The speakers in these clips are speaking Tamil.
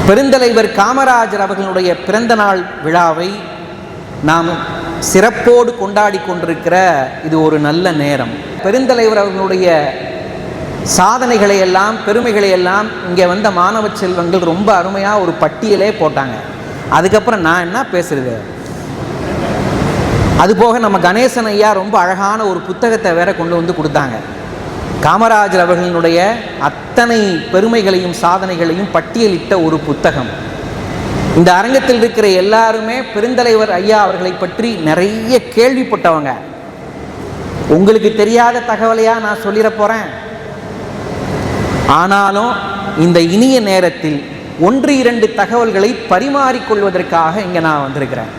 பெருந்தலைவர் காமராஜர் அவர்களுடைய பிறந்த நாள் விழாவை நாம் சிறப்போடு கொண்டாடி கொண்டிருக்கிற இது ஒரு நல்ல நேரம். பெருந்தலைவர் அவர்களுடைய சாதனைகளை எல்லாம் பெருமைகளை எல்லாம் இங்கே வந்த மாணவ செல்வங்கள் ரொம்ப அருமையாக ஒரு பட்டியலே போட்டாங்க. அதுக்கப்புறம் நான் என்ன பேசுறது? அதுபோக நம்ம கணேசன் ஐயா ரொம்ப அழகான ஒரு புத்தகத்தை வேற கொண்டு வந்து கொடுத்தாங்க. காமராஜர் அவர்களுடைய அத்தனை பெருமைகளையும் சாதனைகளையும் பட்டியலிட்ட ஒரு புத்தகம். இந்த அரங்கத்தில் இருக்கிற எல்லாருமே பெருந்தலைவர் ஐயா அவர்களை பற்றி நிறைய கேள்விப்பட்டவங்க. உங்களுக்கு தெரியாத தகவலையா நான் சொல்லிட போறேன். ஆனாலும் இந்த இனிய நேரத்தில் 1-2 தகவல்களை பரிமாறிக்கொள்வதற்காக இங்கே நான் வந்திருக்கிறேன்.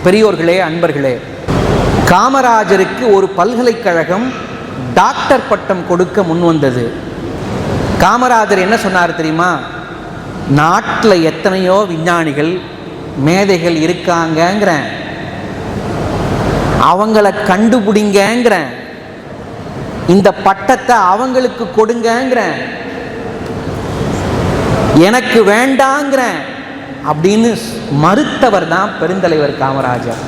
பெரியோர்களே, அன்பர்களே, காமராஜருக்கு ஒரு பல்கலைக்கழகம் டாக்டர் பட்டம் கொடுக்க முன் வந்தது. காமராஜர் என்ன சொன்னார் தெரியுமா? நாட்டில் எத்தனையோ விஞ்ஞானிகள் மேதைகள் இருக்காங்கங்கிறேன், அவங்கள கண்டுபிடிங்கிறேன், இந்த பட்டத்தை அவங்களுக்கு கொடுங்கிறேன், எனக்கு வேண்டாங்கிறேன் அப்படின்னு மறுத்தவர் தான் பெருந்தலைவர் காமராஜர்.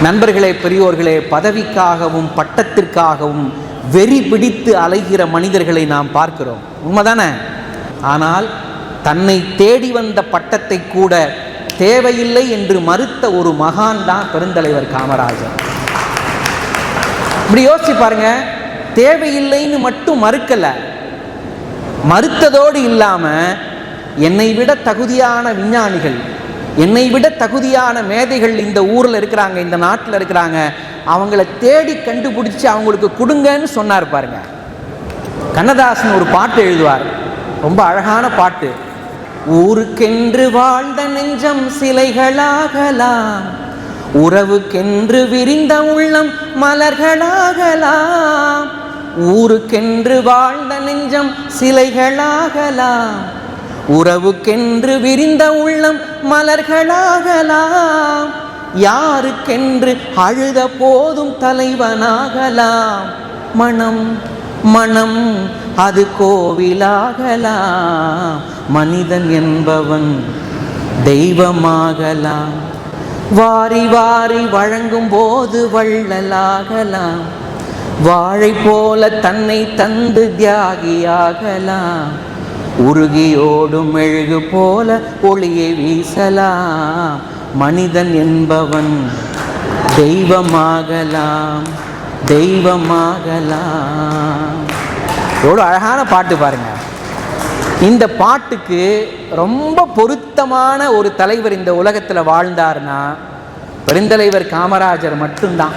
நண்பர்களே, பெரியோர்களே, பதவிக்காகவும் பட்டத்திற்காகவும் வெறி பிடித்து அலைகிற மனிதர்களை நாம் பார்க்கிறோம், உண்மைதானே? ஆனால் தன்னை தேடி வந்த பட்டத்தை கூட தேவையில்லை என்று மறுத்த ஒரு மகான் தான் பெருந்தலைவர் காமராஜர். இப்படி யோசிச்சு பாருங்க. தேவையில்லைன்னு மட்டும் மறுக்கல, மறுத்ததோடு இல்லாம என்னை விட தகுதியான விஞ்ஞானிகள், என்னை விட தகுதியான மேதைகள் இந்த ஊரில் இருக்கிறாங்க, இந்த நாட்டில் இருக்கிறாங்க, அவங்கள தேடி கண்டுபிடிச்சு அவங்களுக்கு கொடுங்கன்னு சொன்னார் பாருங்க. கண்ணதாசன் ஒரு பாட்டு எழுதுவார், ரொம்ப அழகான பாட்டு. ஊருக்கென்று வாழ்ந்த நெஞ்சம் சிலைகளாகலாம், உறவுக்கென்று விரிந்த உள்ளம் மலர்களாகலாம். ஊருக்கென்று வாழ்ந்த நெஞ்சம் சிலைகளாகலாம், உறவுக்கென்று விரிந்த உள்ளம் மலர்களாகலாம். யாருக்கென்று அழுத போதும் தலைவனாகலாம். மனம் மனம் அது கோவிலாகலாம், மனிதன் என்பவன் தெய்வமாகலாம். வாரி வாரி வழங்கும் போது வள்ளலாகலாம், வாழை போல தன்னை தந்து தியாகியாகலாம். உருகியோடும் மெழுகு போல ஒளியை வீசலாம், மனிதன் என்பவன் தெய்வமாகலாம், தெய்வமாகலாம். எவ்வளோ அழகான பாட்டு பாருங்க. இந்த பாட்டுக்கு ரொம்ப பொருத்தமான ஒரு தலைவர் இந்த உலகத்தில் வாழ்ந்தார்னா பெருந்தலைவர் காமராஜர் மட்டும்தான்.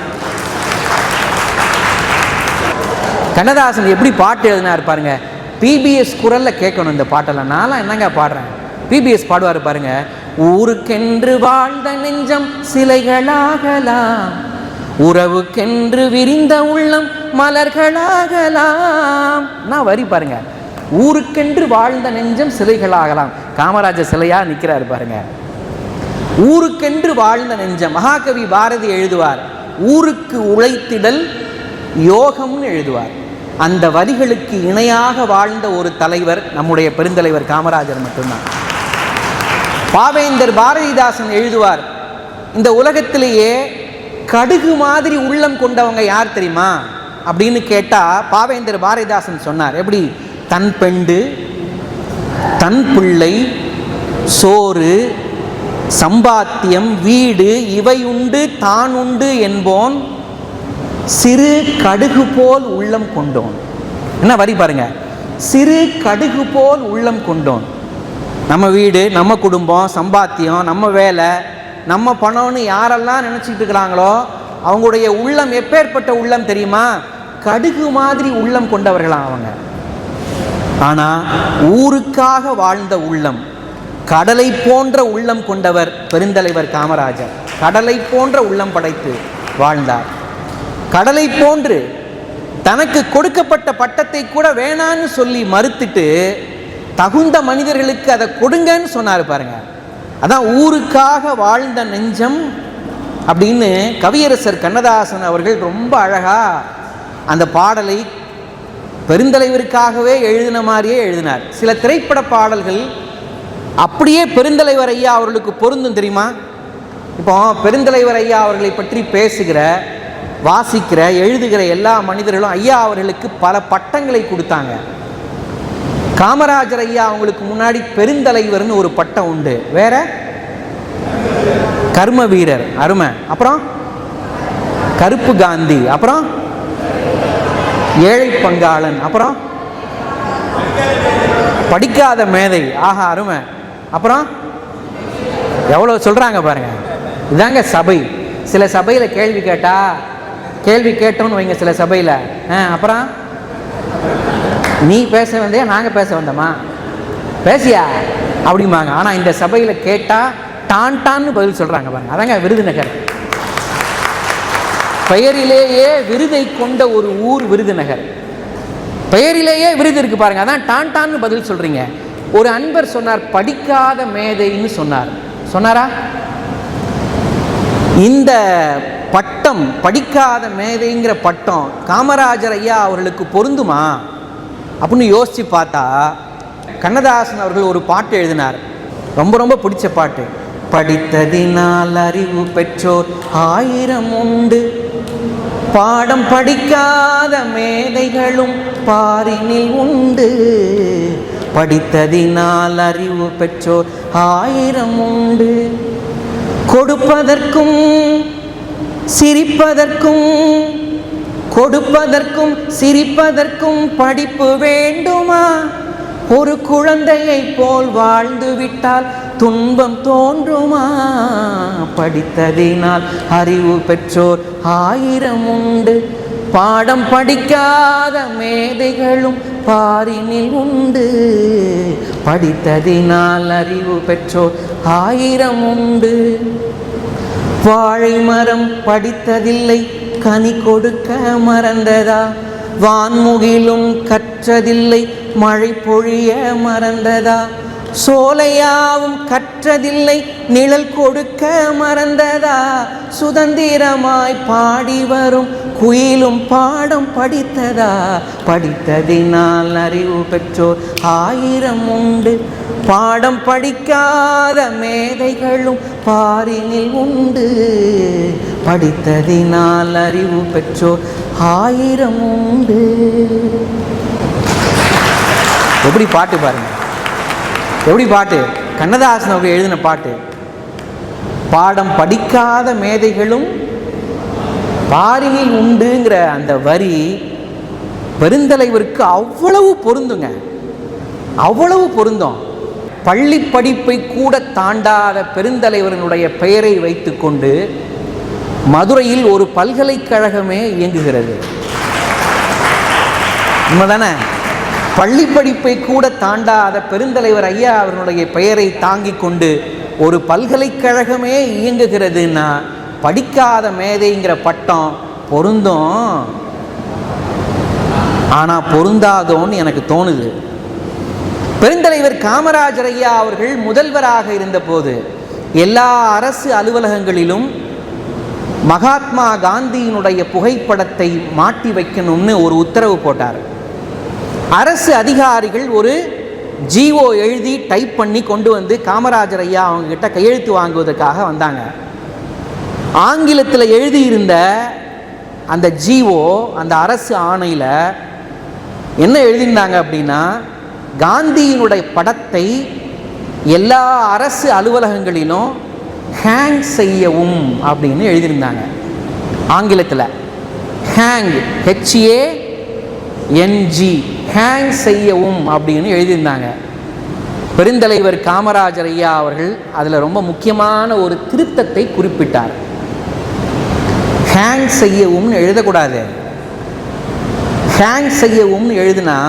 கண்ணதாசன் எப்படி பாட்டு எழுதினார் பாருங்க. பிபிஎஸ் குரல்ல கேட்கணும் இந்த பாட்டெல்லாம். நான்லாம் என்னங்க பாடுறேன், பிபிஎஸ் பாடுவார் பாருங்க. ஊருக்கென்று வாழ்ந்த நெஞ்சம் சிலைகளாகலாம், உறவுக்கென்று விரிந்த உள்ளம் மலர்களாகலாம். நான் வரி பாருங்க. ஊருக்கென்று வாழ்ந்த நெஞ்சம் சிலைகளாகலாம். காமராஜர் சிலையா நிற்கிறார் பாருங்க. ஊருக்கென்று வாழ்ந்த நெஞ்சம். மகாகவி பாரதி எழுதுவார், ஊருக்கு உழைத்திடல் யோகம்னு எழுதுவார். அந்த வரிகளுக்கு இணையாக வாழ்ந்த ஒரு தலைவர் நம்முடைய பெருந்தலைவர் காமராஜர் மட்டும்தான். பாவேந்தர் பாரதிதாசன் எழுதுவார், இந்த உலகத்திலேயே கடுகு மாதிரி உள்ளம் கொண்டவங்க யார் தெரியுமா அப்படின்னு கேட்டா பாவேந்தர் பாரதிதாசன் சொன்னார். எப்படி? தன் பெண்டு, தன் பிள்ளை, சோறு, சம்பாத்தியம், வீடு இவை உண்டு தான் உண்டு என்போன் சிறு கடுகு போல் உள்ளம் கொண்டோன். என்ன வரி பாருங்க. சிறு கடுகு போல் உள்ளம் கொண்டோன். நம்ம வீடு, நம்ம குடும்பம், சம்பாத்தியம், நம்ம வேலை, நம்ம பணம்னு யாரெல்லாம் நினைச்சிட்டு இருக்கிறாங்களோ அவங்களுடைய உள்ளம் எப்பேற்பட்ட உள்ளம் தெரியுமா? கடுகு மாதிரி உள்ளம் கொண்டவர்களாம் அவங்க. ஆனா ஊருக்காக வாழ்ந்த உள்ளம், கடலை போன்ற உள்ளம் கொண்டவர் பெருந்தலைவர் காமராஜர். கடலை போன்ற உள்ளம் படைத்து வாழ்ந்தார். கடலை போன்று தனக்கு கொடுக்கப்பட்ட பட்டத்தை கூட வேணான்னு சொல்லி மறுத்துட்டு தகுந்த மனிதர்களுக்கு அதை கொடுங்கன்னு சொன்னார் பாருங்க. அதான் ஊருக்காக வாழ்ந்த நெஞ்சம் அப்படின்னு கவியரசர் கண்ணதாசன் அவர்கள் ரொம்ப அழகா அந்த பாடலை பெருந்தலைவருக்காகவே எழுதின மாதிரியே எழுதினார். சில திரைப்பட பாடல்கள் அப்படியே பெருந்தலைவர் ஐயா அவர்களுக்கு பொருந்தும் தெரியுமா? இப்போ பெருந்தலைவர் ஐயா அவர்களை பற்றி பேசுகிற, வாசிக்கிற, எழுதுகிற எல்லா மனிதர்களும் ஐயா அவர்களுக்கு பல பட்டங்களை கொடுத்தாங்க. காமராஜர் ஐயா அவங்களுக்கு முன்னாடி பெருந்தலைவர்னு ஒரு பட்டம் உண்டு. வேற கர்ம வீரர், அருமை. அப்புறம் கருப்பு காந்தி, அப்புறம் ஏழை பங்காளன், அப்புறம் படிக்காத மேதை, ஆஹா அருமை. அப்புறம் எவ்வளோ சொல்கிறாங்க பாருங்க. இதாங்க சபை. சில சபையில் கேள்வி கேட்டோன்னு வைங்க, சில சபையில் அப்புறம் நீ பேச வந்தியா நாங்கள் பேச வந்தோமா, பேசியா அப்படிம்பாங்க. ஆனால் இந்த சபையில் கேட்டால் டான்னு பதில் சொல்கிறாங்க பாருங்க. அதாங்க விருதுநகர். பெயரிலேயே விருதை கொண்ட ஒரு ஊர் விருதுநகர். பெயரிலேயே விருது இருக்கு பாருங்க. அதான் டான்னு பதில் சொல்றீங்க. ஒரு அன்பர் சொன்னார், படிக்காத மேதைன்னு சொன்னாரா? இந்த பட்டம், படிக்காத மேதைங்கிற பட்டம் காமராஜர் ஐயா அவர்களுக்கு பொருந்துமா அப்படின்னு யோசிச்சு பார்த்தா, கண்ணதாசன் அவர்கள் ஒரு பாட்டு எழுதினார், ரொம்ப ரொம்ப பிடிச்ச பாட்டு. படித்ததினால் அறிவு பெற்றோர் 1000 உண்டு, பாடம் படிக்காத மேதைகளும் பாரினில் உண்டு. படித்ததினால் அறிவு பெற்றோர் 1000 உண்டு, கொடுப்பதற்கும் சிரிப்பதற்கும் படிப்பு வேண்டுமா? ஒரு குழந்தையை போல் வாழ்ந்து விட்டால் துன்பம் தோன்றுமா? படித்ததினால் அறிவு பெற்றோர் 1000 உண்டு, பாடம் படிக்காத மேதைகளும் பாரினில் உண்டு. படித்ததினால் அறிவு பெற்றோர் 1000 உண்டு. வாழை மரம் படித்ததில்லை, கனி கொடுக்க மறந்ததா? வான்முகிலும் கற்றதில்லை, மழை பொழிய மறந்ததா? சோலையாவும் கற்றதில்லை, நிழல் கொடுக்க மறந்ததா? சுதந்திரமாய் பாடி வரும் குயிலும் பாடம் படித்ததா? படித்ததினால் அறிவு பெற்றோர் 1000 உண்டு, பாடம் படிக்காத மேதைகளும் பாரினில் உண்டு. படித்ததினால் அறிவு பெற்றோர் 1000 உண்டு. எப்படி பாட்டு பாருங்க, எப்படி பாட்டு! கண்ணதாசன் அவங்க எழுதின பாட்டு. பாடம் படிக்காத மேதைகளும் பாரினில் உண்டுங்கிற அந்த வரி பெருந்தலைவருக்கு அவ்வளவு பொருந்துங்க, அவ்வளவு பொருந்தும். பள்ளி படிப்பை கூட தாண்டாத பெருந்தலைவரனுடைய பெயரை வைத்துக்கொண்டு மதுரையில் ஒரு பல்கலைக்கழகமே இயங்குகிறது. உண்மைதானே? பள்ளி படிப்பை கூட தாண்டாத பெருந்தலைவர் ஐயா அவர்களுடைய பெயரை தாங்கி கொண்டு ஒரு பல்கலைக்கழகமே இயங்குகிறதுன்னா படிக்காத மேதைங்கிற பட்டம் பொருந்தும். ஆனால் பொருந்தாதோன்னு எனக்கு தோணுது. பெருந்தலைவர் காமராஜர் ஐயா அவர்கள் முதல்வராக இருந்தபோது எல்லா அரசு அலுவலகங்களிலும் மகாத்மா காந்தியினுடைய புகைப்படத்தை மாட்டி வைக்கணும்னு ஒரு உத்தரவு போட்டார். அரசு அதிகாரிகள் ஒரு ஜிஓ எழுதி டைப் பண்ணி கொண்டு வந்து காமராஜர் ஐயா அவங்க கிட்ட கையெழுத்து வாங்குவதற்காக வந்தாங்க. ஆங்கிலத்தில் எழுதியிருந்த அந்த ஜிஓ, அந்த அரசு ஆணையில் என்ன எழுதியிருந்தாங்க அப்படின்னா, காந்தியினுடைய படத்தை எல்லா அரசு அலுவலகங்களிலும் ஹேங் செய்யவும் அப்படின்னு எழுதியிருந்தாங்க. ஆங்கிலத்தில் ஹேங், HANG, ஹேங் செய்யவும் அப்படின்னு எழுதியிருந்தாங்க. பெருந்தலைவர் காமராஜர் ஐயா அவர்கள் அதில் ரொம்ப முக்கியமான ஒரு திருத்தத்தை குறிப்பிட்டார். ஹேங் செய்யவும்னு எழுதக்கூடாது. ஹேங் செய்யவும்னு எழுதுனா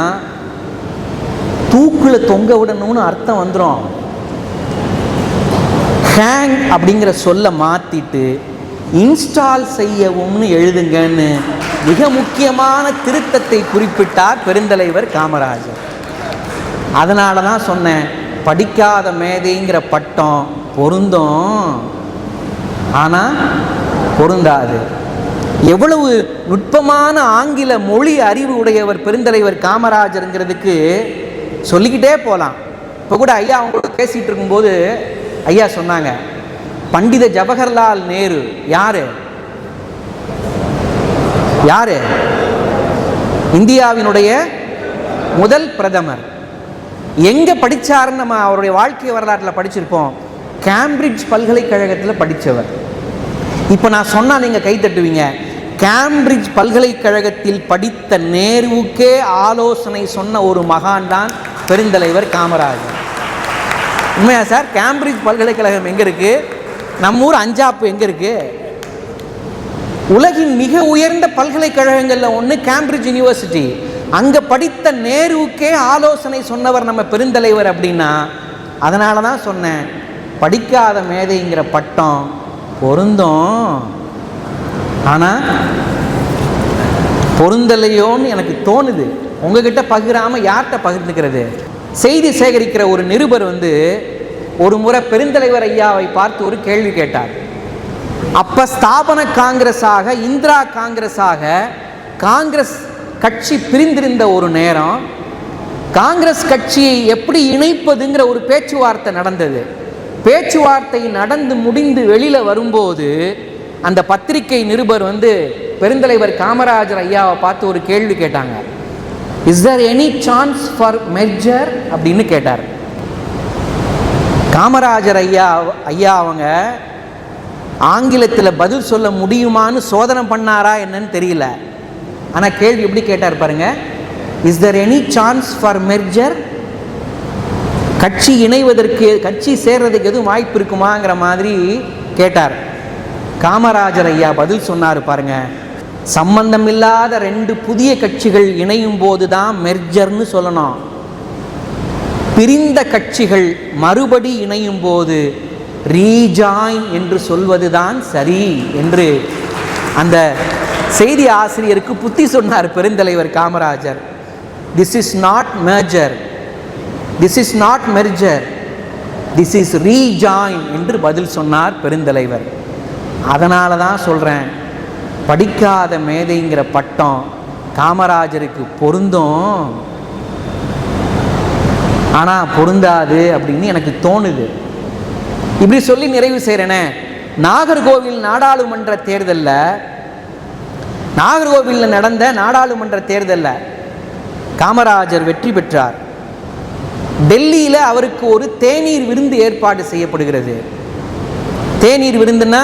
தூக்கில் தொங்க விடணும்னு அர்த்தம் வந்துடும். ஹேங் அப்படிங்கிற சொல்ல மாற்றிட்டு இன்ஸ்டால் செய்யவும்னு எழுதுங்கன்னு மிக முக்கியமான திருத்தத்தை குறிப்பிட்டார் பெருந்தலைவர் காமராஜர். அதனால தான் சொன்னேன், படிக்காத மேதைங்கிற பட்டம் பொருந்தும், ஆனால் பொருந்தாது. எவ்வளவு நுட்பமான ஆங்கில மொழி அறிவு உடையவர் பெருந்தலைவர் காமராஜருங்கிறதுக்கு சொல்லிக்கிட்டே போகலாம். இப்போ கூட ஐயா அவங்களோட பேசிகிட்டு இருக்கும்போது ஐயா சொன்னாங்க, பண்டித ஜவஹர்லால் நேரு யாரு? யாரு? இந்தியாவினுடைய முதல் பிரதமர். எங்க படிச்சாருன்னு நம்ம அவருடைய வாழ்க்கை வரலாற்றில் படிச்சிருப்போம். கேம்பிரிட்ஜ் பல்கலைக்கழகத்தில் படித்தவர். இப்போ நான் சொன்னா நீங்க கை தட்டுவீங்க. கேம்பிரிட்ஜ் பல்கலைக்கழகத்தில் படித்த நேருவுக்கே ஆலோசனை சொன்ன ஒரு மகான் தான் பெருந்தலைவர் காமராஜர். உண்மையா சார்? கேம்பிரிட்ஜ் பல்கலைக்கழகம் எங்க இருக்கு? நம்ம ஊர் அஞ்சாப்பு எங்க இருக்கு? உலகின் மிக உயர்ந்த பல்கலைக்கழகங்கள்ல ஒன்று கேம்பிரிட்ஜ் யூனிவர்சிட்டி. அங்க படித்த நேருவுக்கே ஆலோசனை சொன்னவர் நம்ம பெருந்தலைவர். அப்படின்னா அதனால தான் சொன்னேன், படிக்காத மேதைங்கிற பட்டம் பொருந்தும், ஆனா பொருந்தலையோன்னு எனக்கு தோணுது. உங்ககிட்ட பகிராம யார்கிட்ட பகிர்ந்துக்கிறது? செய்தி சேகரிக்கிற ஒரு நிருபர் ஒரு முறை பெருந்தலைவர் ஐயாவை பார்த்து ஒரு கேள்வி கேட்டார். அப்ப ஸ்தாபன காங்கிரஸாக, இந்திரா காங்கிரஸாக காங்கிரஸ் கட்சி பிரிந்திருந்த ஒரு நேரம், காங்கிரஸ் கட்சியை எப்படி இணைப்பதுங்கிற ஒரு பேச்சுவார்த்தை நடந்தது. பேச்சுவார்த்தை நடந்து முடிந்து வெளியில வரும்போது அந்த பத்திரிகை நிருபர் பெருந்தலைவர் காமராஜர் ஐயாவை பார்த்து ஒரு கேள்வி கேட்டாங்க. Is there any chance for merger அப்படின்னு கேட்டார். காமராஜர் ஐயா அவங்க ஆங்கிலத்தில் பதில் சொல்ல முடியுமான்னு சோதனை பண்ணாரா என்னன்னு தெரியல. ஆனால் கேள்வி எப்படி கேட்டார் பாருங்க. Is there any chance for merger? கட்சி இணைவதற்கு, கட்சி சேர்றதுக்கு எதுவும் வாய்ப்பு இருக்குமாங்கிற மாதிரி கேட்டார். காமராஜர் ஐயா பதில் சொன்னார் பாருங்க. சம்பந்தம் இல்லாத ரெண்டு புதிய கட்சிகள் இணையும் போது தான் மெர்ஜர்னு சொல்லணும். பிரிந்த கட்சிகள் மறுபடி இணையும் போது ரீஜாயின் என்று சொல்வதுதான் சரி என்று அந்த செய்தி ஆசிரியருக்கு புத்தி சொன்னார் பெருந்தலைவர் Kamarajar. This is not merger, this is not merger, this is rejoin என்று பதில் சொன்னார் பெருந்தலைவர். அதனால தான் சொல்றேன், படிக்காத மேதைங்கிற பட்டம் காமராஜருக்கு பொருந்தும், ஆனா பொருந்தாது அப்படின்னு எனக்கு தோணுது. இப்படி சொல்லி நிறைவு செய்கிறேனே. நாகர்கோவில் நாடாளுமன்ற தேர்தலில், நாகர்கோவிலில் நடந்த நாடாளுமன்ற தேர்தலில் காமராஜர் வெற்றி பெற்றார். டெல்லியில் அவருக்கு ஒரு தேநீர் விருந்து ஏற்பாடு செய்யப்படுகிறது. தேநீர் விருந்துன்னா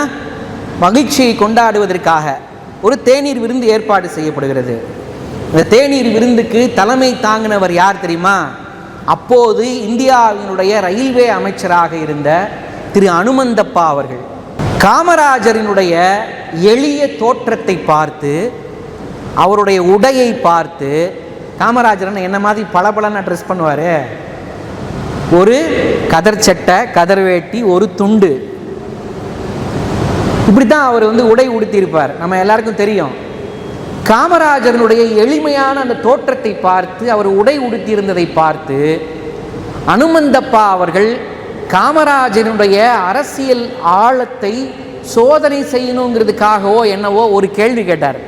மகிழ்ச்சியை கொண்டாடுவதற்காக ஒரு தேநீர் விருந்து ஏற்பாடு செய்யப்படுகிறது. இந்த தேநீர் விருந்துக்கு தலைமை தாங்கினவர் யார் தெரியுமா? அப்போது இந்தியாவினுடைய ரயில்வே அமைச்சராக இருந்த திரு அனுமந்தப்பா அவர்கள். காமராஜரினுடைய எளிய தோற்றத்தை பார்த்து, அவருடைய உடையை பார்த்து, காமராஜர் என்ன மாதிரி பளபளன்னு ட்ரெஸ் பண்ணுவார். ஒரு கதர் சட்டை, கதர் வேட்டி, ஒரு துண்டு, இப்படி தான் அவர் உடை உடுத்தியிருப்பார். நம்ம எல்லாருக்கும் தெரியும். காமராஜருடைய எளிமையான அந்த தோற்றத்தை பார்த்து, அவர் உடை உடுத்தியிருந்ததை பார்த்து அனுமந்தப்பா அவர்கள் காமராஜருடைய அரசியல் ஆழத்தை சோதனை செய்யணுங்கிறதுக்காகவோ என்னவோ ஒரு கேள்வி கேட்டார்.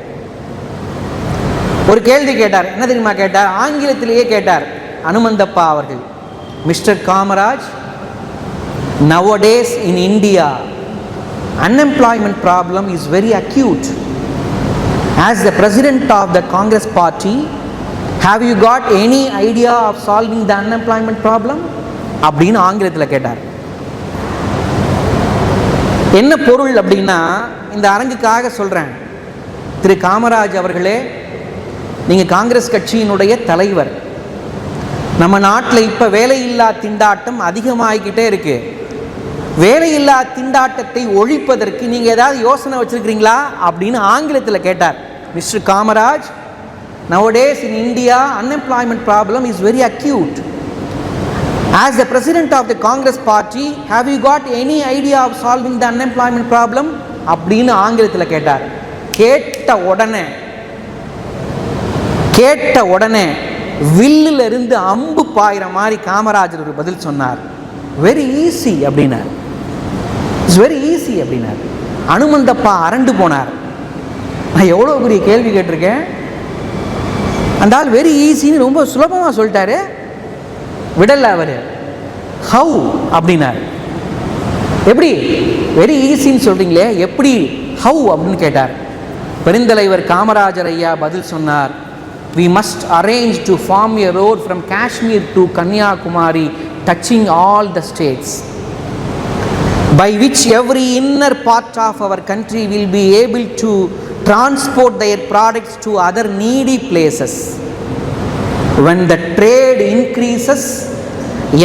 ஒரு கேள்வி கேட்டார். என்ன தெரியுமா கேட்டார்? ஆங்கிலத்திலேயே கேட்டார் அனுமந்தப்பா அவர்கள். Mister Kamaraj, nowadays in India unemployment problem is very acute. As the president of the Congress party, have you got any idea of solving the unemployment problem? அப்படின்னு ஆங்கிலத்தில் கேட்டார். என்ன பொருள் அப்படின்னா, இந்த அரங்குக்காக சொல்றேன், திரு காமராஜ் அவர்களே, நீங்க காங்கிரஸ் கட்சியினுடைய தலைவர். நம்ம நாட்டில் இப்ப வேலையில்லா திண்டாட்டம் அதிகமாகிக்கிட்டே இருக்கு. வேலையில்லா திண்டாட்டத்தை ஒழிப்பதற்கு நீங்க ஏதாவது யோசனை வச்சிருக்கிறீங்களா அப்படின்னு ஆங்கிலத்தில் கேட்டார். Mister Kamaraj, nowadays in India unemployment problem is very acute. As the president of the Congress party, have you got any idea of solving the unemployment problem? அப்படின்னு ஆங்கிலத்தில் கேட்டார். கேட்ட உடனே வில்லில் இருந்து அம்பு பாயிற மாதிரி காமராஜர் ஒரு பதில் சொன்னார். வெரி ஈஸி அப்படின்னார். இட்ஸ் வெரி ஈஸி அப்படின்னார். அனுமந்தப்பா அரண்டு போனார். நான் எவ்வளோ பெரிய கேள்வி கேட்டிருக்கேன். அந்த ஆள் வெரி ஈஸின்னு ரொம்ப சுலபமாக சொல்லிட்டாரு. விடல அவர். ஹவு அப்படின்னாரு. எப்படி வெரி ஈஸின்னு சொல்கிறீங்களே, எப்படி ஹவு அப்படின்னு கேட்டார். பெருந்தலைவர் காமராஜர் ஐயா பதில் சொன்னார், we must arrange to form a road from Kashmir to Kanyakumari touching all the states, by which every inner part of our country will be able to transport their products to other needy places. When the trade increases,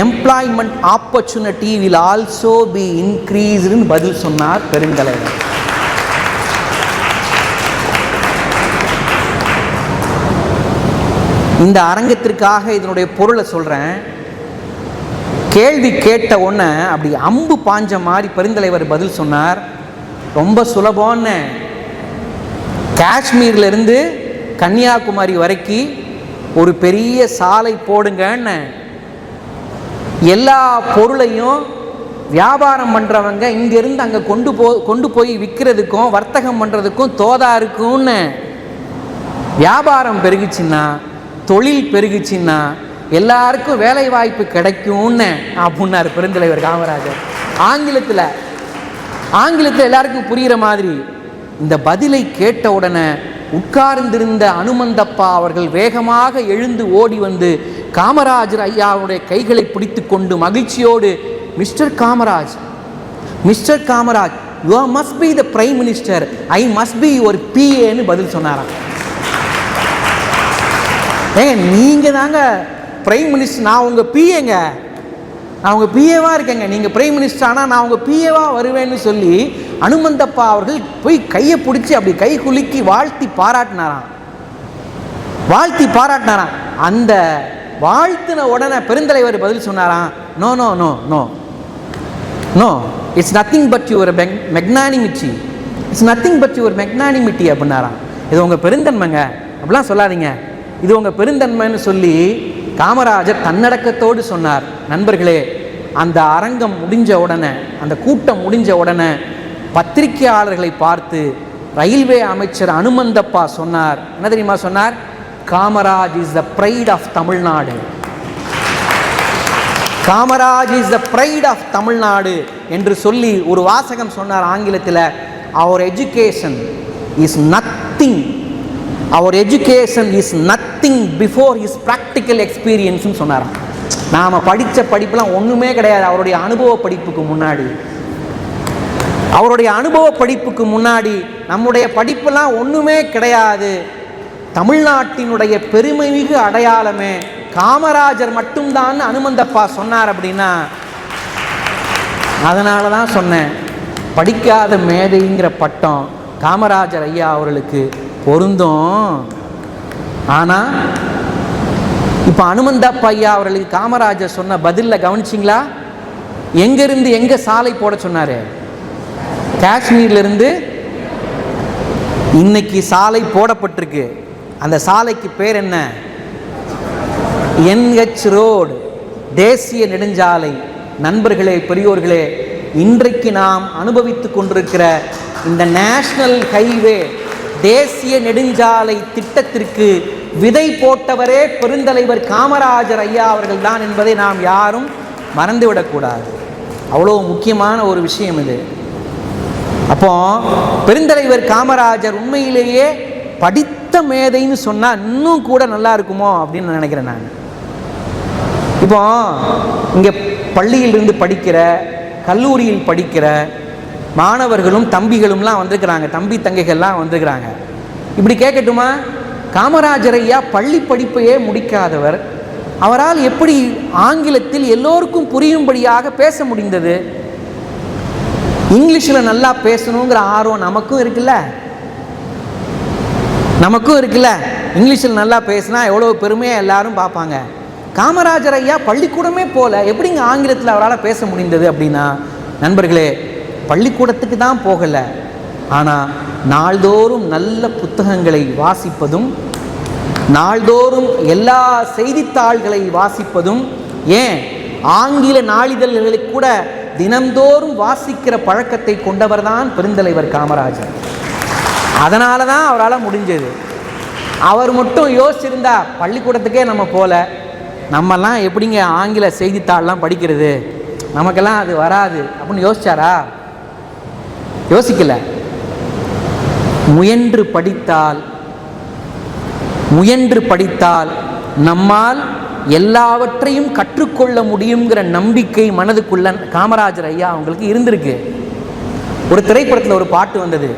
employment opportunity will also be increased ன்னு பதில் சொன்னார் பெருந்தலைவர். இந்த அரங்கத்திற்காக இதனுடைய பொருளை சொல்கிறேன். கேள்வி கேட்ட உடனே அப்படி அம்பு பாஞ்ச மாதிரி பெருந்தலைவர் பதில் சொன்னார். ரொம்ப சுலபம்னு, காஷ்மீர்லேருந்து கன்னியாகுமரி வரைக்கும் ஒரு பெரிய சாலை போடுங்கன்னு. எல்லா பொருளையும் வியாபாரம் பண்ணுறவங்க இங்கேருந்து அங்கே கொண்டு போய் விற்கிறதுக்கும் வர்த்தகம் பண்ணுறதுக்கும் தோதா இருக்கும்னு. வியாபாரம் பெருகுச்சுன்னா, தொழில் பெருகுச்சுன்னா எல்லாருக்கும் வேலை வாய்ப்பு கிடைக்கும்னு அப்படின்னாரு பெருந்தலைவர் காமராஜர். ஆங்கிலத்தில் எல்லாருக்கும் புரிகிற மாதிரி. இந்த பதிலை கேட்ட உடனே உட்கார்ந்திருந்த அனுமந்தப்பா அவர்கள் வேகமாக எழுந்து ஓடி வந்து காமராஜர் ஐயாவுடைய கைகளை பிடித்து கொண்டு மகிழ்ச்சியோடு, mister Kamaraj, you must be the prime minister, I must be your பிஏன்னு பதில் சொன்னாராம். நீங்கள் தாங்க பிரைம் மினிஸ்டர், நான் உங்கள் பிஏங்க, நான் உங்கள் பிஏவாக இருக்கேங்க, நீங்கள் பிரைம் மினிஸ்டர் ஆனால் நான் உங்கள் பிஏவாக வருவேன்னு சொல்லி அனுமந்தப்பா அவர்கள் போய் கையை பிடிச்சி அப்படி கை குலுக்கி வாழ்த்தி பாராட்டினாராம். அந்த வாழ்த்தின உடனே பெருந்தலைவர் பதில் சொன்னாராம், no no no no no it's nothing but your magnanimity, அப்படின்னாராம். இது உங்கள் பெருந்தன்மைங்க, அப்படிலாம் சொல்லாதீங்க, இது உங்கள் பெருந்தன்மைன்னு சொல்லி காமராஜர் தன்னடக்கத்தோடு சொன்னார். நண்பர்களே, அந்த அரங்கம் முடிஞ்ச உடனே, அந்த கூட்டம் முடிஞ்ச உடனே பத்திரிகையாளர்களை பார்த்து ரயில்வே அமைச்சர் அனுமந்தப்பா சொன்னார். என்ன தெரியுமா சொன்னார்? Kamaraj is the pride of Tamil Nadu, Kamaraj is the pride of Tamil Nadu என்று சொல்லி ஒரு வாசகம் சொன்னார் ஆங்கிலத்தில். அவர் எஜுகேஷன் இஸ் நத்திங், அவர் education is nothing before his practical எக்ஸ்பீரியன்ஸ்னு சொன்னாராம். நாம் படித்த படிப்புலாம் ஒன்றுமே கிடையாது அவருடைய அனுபவ படிப்புக்கு முன்னாடி. அவருடைய அனுபவ படிப்புக்கு முன்னாடி நம்முடைய படிப்பெல்லாம் ஒன்றுமே கிடையாது. தமிழ்நாட்டினுடைய பெருமைமிகு அடையாளமே காமராஜர் மட்டும்தான் அனுமந்தப்பா சொன்னார். அப்படின்னா அதனால தான் சொன்னேன், படிக்காத மேதைங்கிற பட்டம் காமராஜர் ஐயா அவர்களுக்கு பொருந்தும். ஆனால் இப்போ அனுமந்தப்பா ஐயா அவர்களுக்கு காமராஜர் சொன்ன பதிலில் கவனிச்சிங்களா? எங்கேருந்து எங்கே சாலை போட சொன்னார்? காஷ்மீர்லேருந்து இன்னைக்கு சாலை போடப்பட்டிருக்கு. அந்த சாலைக்கு பேர் என்ன? NH ரோடு, தேசிய நெடுஞ்சாலை. நண்பர்களே, பெரியோர்களே, இன்றைக்கு நாம் அனுபவித்து கொண்டிருக்கிற இந்த நேஷனல் ஹைவே தேசிய நெடுஞ்சாலை திட்டத்திற்கு விதை போட்டவரே பெருந்தலைவர் காமராஜர் ஐயா அவர்கள் தான் என்பதை நாம் யாரும் மறந்துவிடக்கூடாது. அவ்வளோ முக்கியமான ஒரு விஷயம் இது. அப்போ பெருந்தலைவர் காமராஜர் உண்மையிலேயே படித்த மேதைன்னு சொன்னால் இன்னும் கூட நல்லா இருக்குமோ அப்படின்னு நினைக்கிறேன் நான். இப்போ இங்கே பள்ளியிலிருந்து படிக்கிற, கல்லூரியில் படிக்கிற மாணவர்களும் தம்பிகளும்லாம் வந்திருக்கிறாங்க, தம்பி தங்கைகள்லாம் வந்திருக்கிறாங்க. இப்படி கேட்கட்டுமா, காமராஜர் ஐயா பள்ளி படிப்பையே முடிக்காதவர், அவரால் எப்படி ஆங்கிலத்தில் எல்லோருக்கும் புரியும்படியாக பேச முடிந்தது? இங்கிலீஷில் நல்லா பேசணுங்கிற ஆர்வம் நமக்கும் இருக்குல்ல, இங்கிலீஷில் நல்லா பேசினா எவ்வளோ பெருமையாக எல்லாரும் பார்ப்பாங்க. காமராஜர் ஐயா பள்ளிக்கூடமே போல எப்படிங்க ஆங்கிலத்தில் அவரால் பேச முடிந்தது? அப்படின்னா நண்பர்களே, பள்ளிக்கூடத்துக்கு தான் போகலை, ஆனால் நாள்தோறும் நல்ல புத்தகங்களை வாசிப்பதும், நாள்தோறும் எல்லா செய்தித்தாள்களை வாசிப்பதும், ஏன் ஆங்கில நாளிதழ்களை கூட தினந்தோறும் வாசிக்கிற பழக்கத்தை கொண்டவர் தான் பெருந்தலைவர் காமராஜர். அதனால தான் அவரால் முடிஞ்சது. அவர் மட்டும் யோசிச்சிருந்தா பள்ளிக்கூடத்துக்கே நம்ம போல, நம்மெல்லாம் எப்படிங்க ஆங்கில செய்தித்தாள்லாம் படிக்கிறது, நமக்கெல்லாம் அது வராது அப்படின்னு யோசிச்சாரா? யோசிக்கல. முயன்று படித்தால் நம்மால் எல்லாவற்றையும் கற்றுக்கொள்ள முடியுங்கிற நம்பிக்கை மனதுக்குள்ள காமராஜர் ஐயா அவங்களுக்கு இருந்திருக்கு. ஒரு திரைப்படத்தில் ஒரு பாட்டு வந்தது,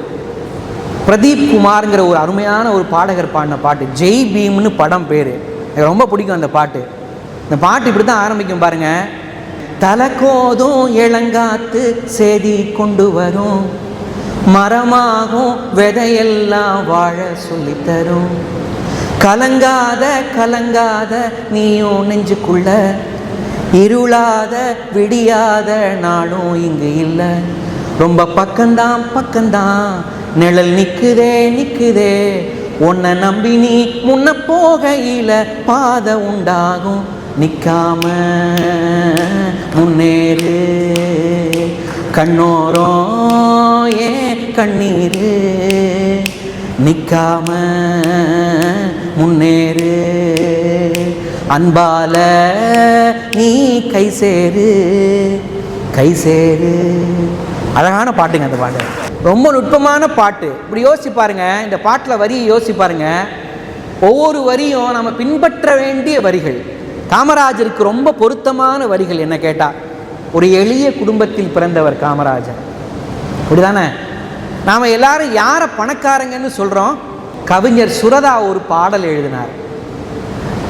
பிரதீப் குமார்ங்கிற ஒரு அருமையான ஒரு பாடகர் பாடின பாட்டு, ஜெய் பீம்னு படம் பேர். எனக்கு ரொம்ப பிடிக்கும் அந்த பாட்டு. இந்த பாட்டு இப்படி தான் ஆரம்பிக்கும் பாருங்க. தலக்கோதும் இளங்காத்து செய்தி கொண்டு வரும், மரமாகும் விதையெல்லாம் வாழ சொல்லித்தரும், கலங்காத கலங்காத நீயும் நெஞ்சுக்குள்ள, இருளாத விடியாத நாளும் இங்கு இல்லை, ரொம்ப பக்கம்தான் பக்கம்தான் நிழல் நிக்குதே நிக்குதே, உன்னை நம்பி நீ முன்ன போகையில பாதை உண்டாகும், நிக்காம முன்னேறு, கண்ணோரம் ஏன் கண்ணீரு, நிக்காம முன்னேறு, அன்பால நீ கை சேரு கை சேரு. அழகான பாட்டுங்க அந்த பாட்டு, ரொம்ப நுட்பமான பாட்டு. இப்படி யோசிச்சு பாருங்க, இந்த பாட்டில் வரியை யோசிச்சு பாருங்க. ஒவ்வொரு வரியும் நம்ம பின்பற்ற வேண்டிய வரிகள். காமராஜருக்கு ரொம்ப பொருத்தமான வரிகள் என்ன கேட்டால், ஒரு எளிய குடும்பத்தில் பிறந்தவர் காமராஜர், இப்படிதானே? நாம் எல்லாரும் யாரை பணக்காரங்கன்னு சொல்கிறோம்? கவிஞர் சுரதா ஒரு பாடல் எழுதினார்.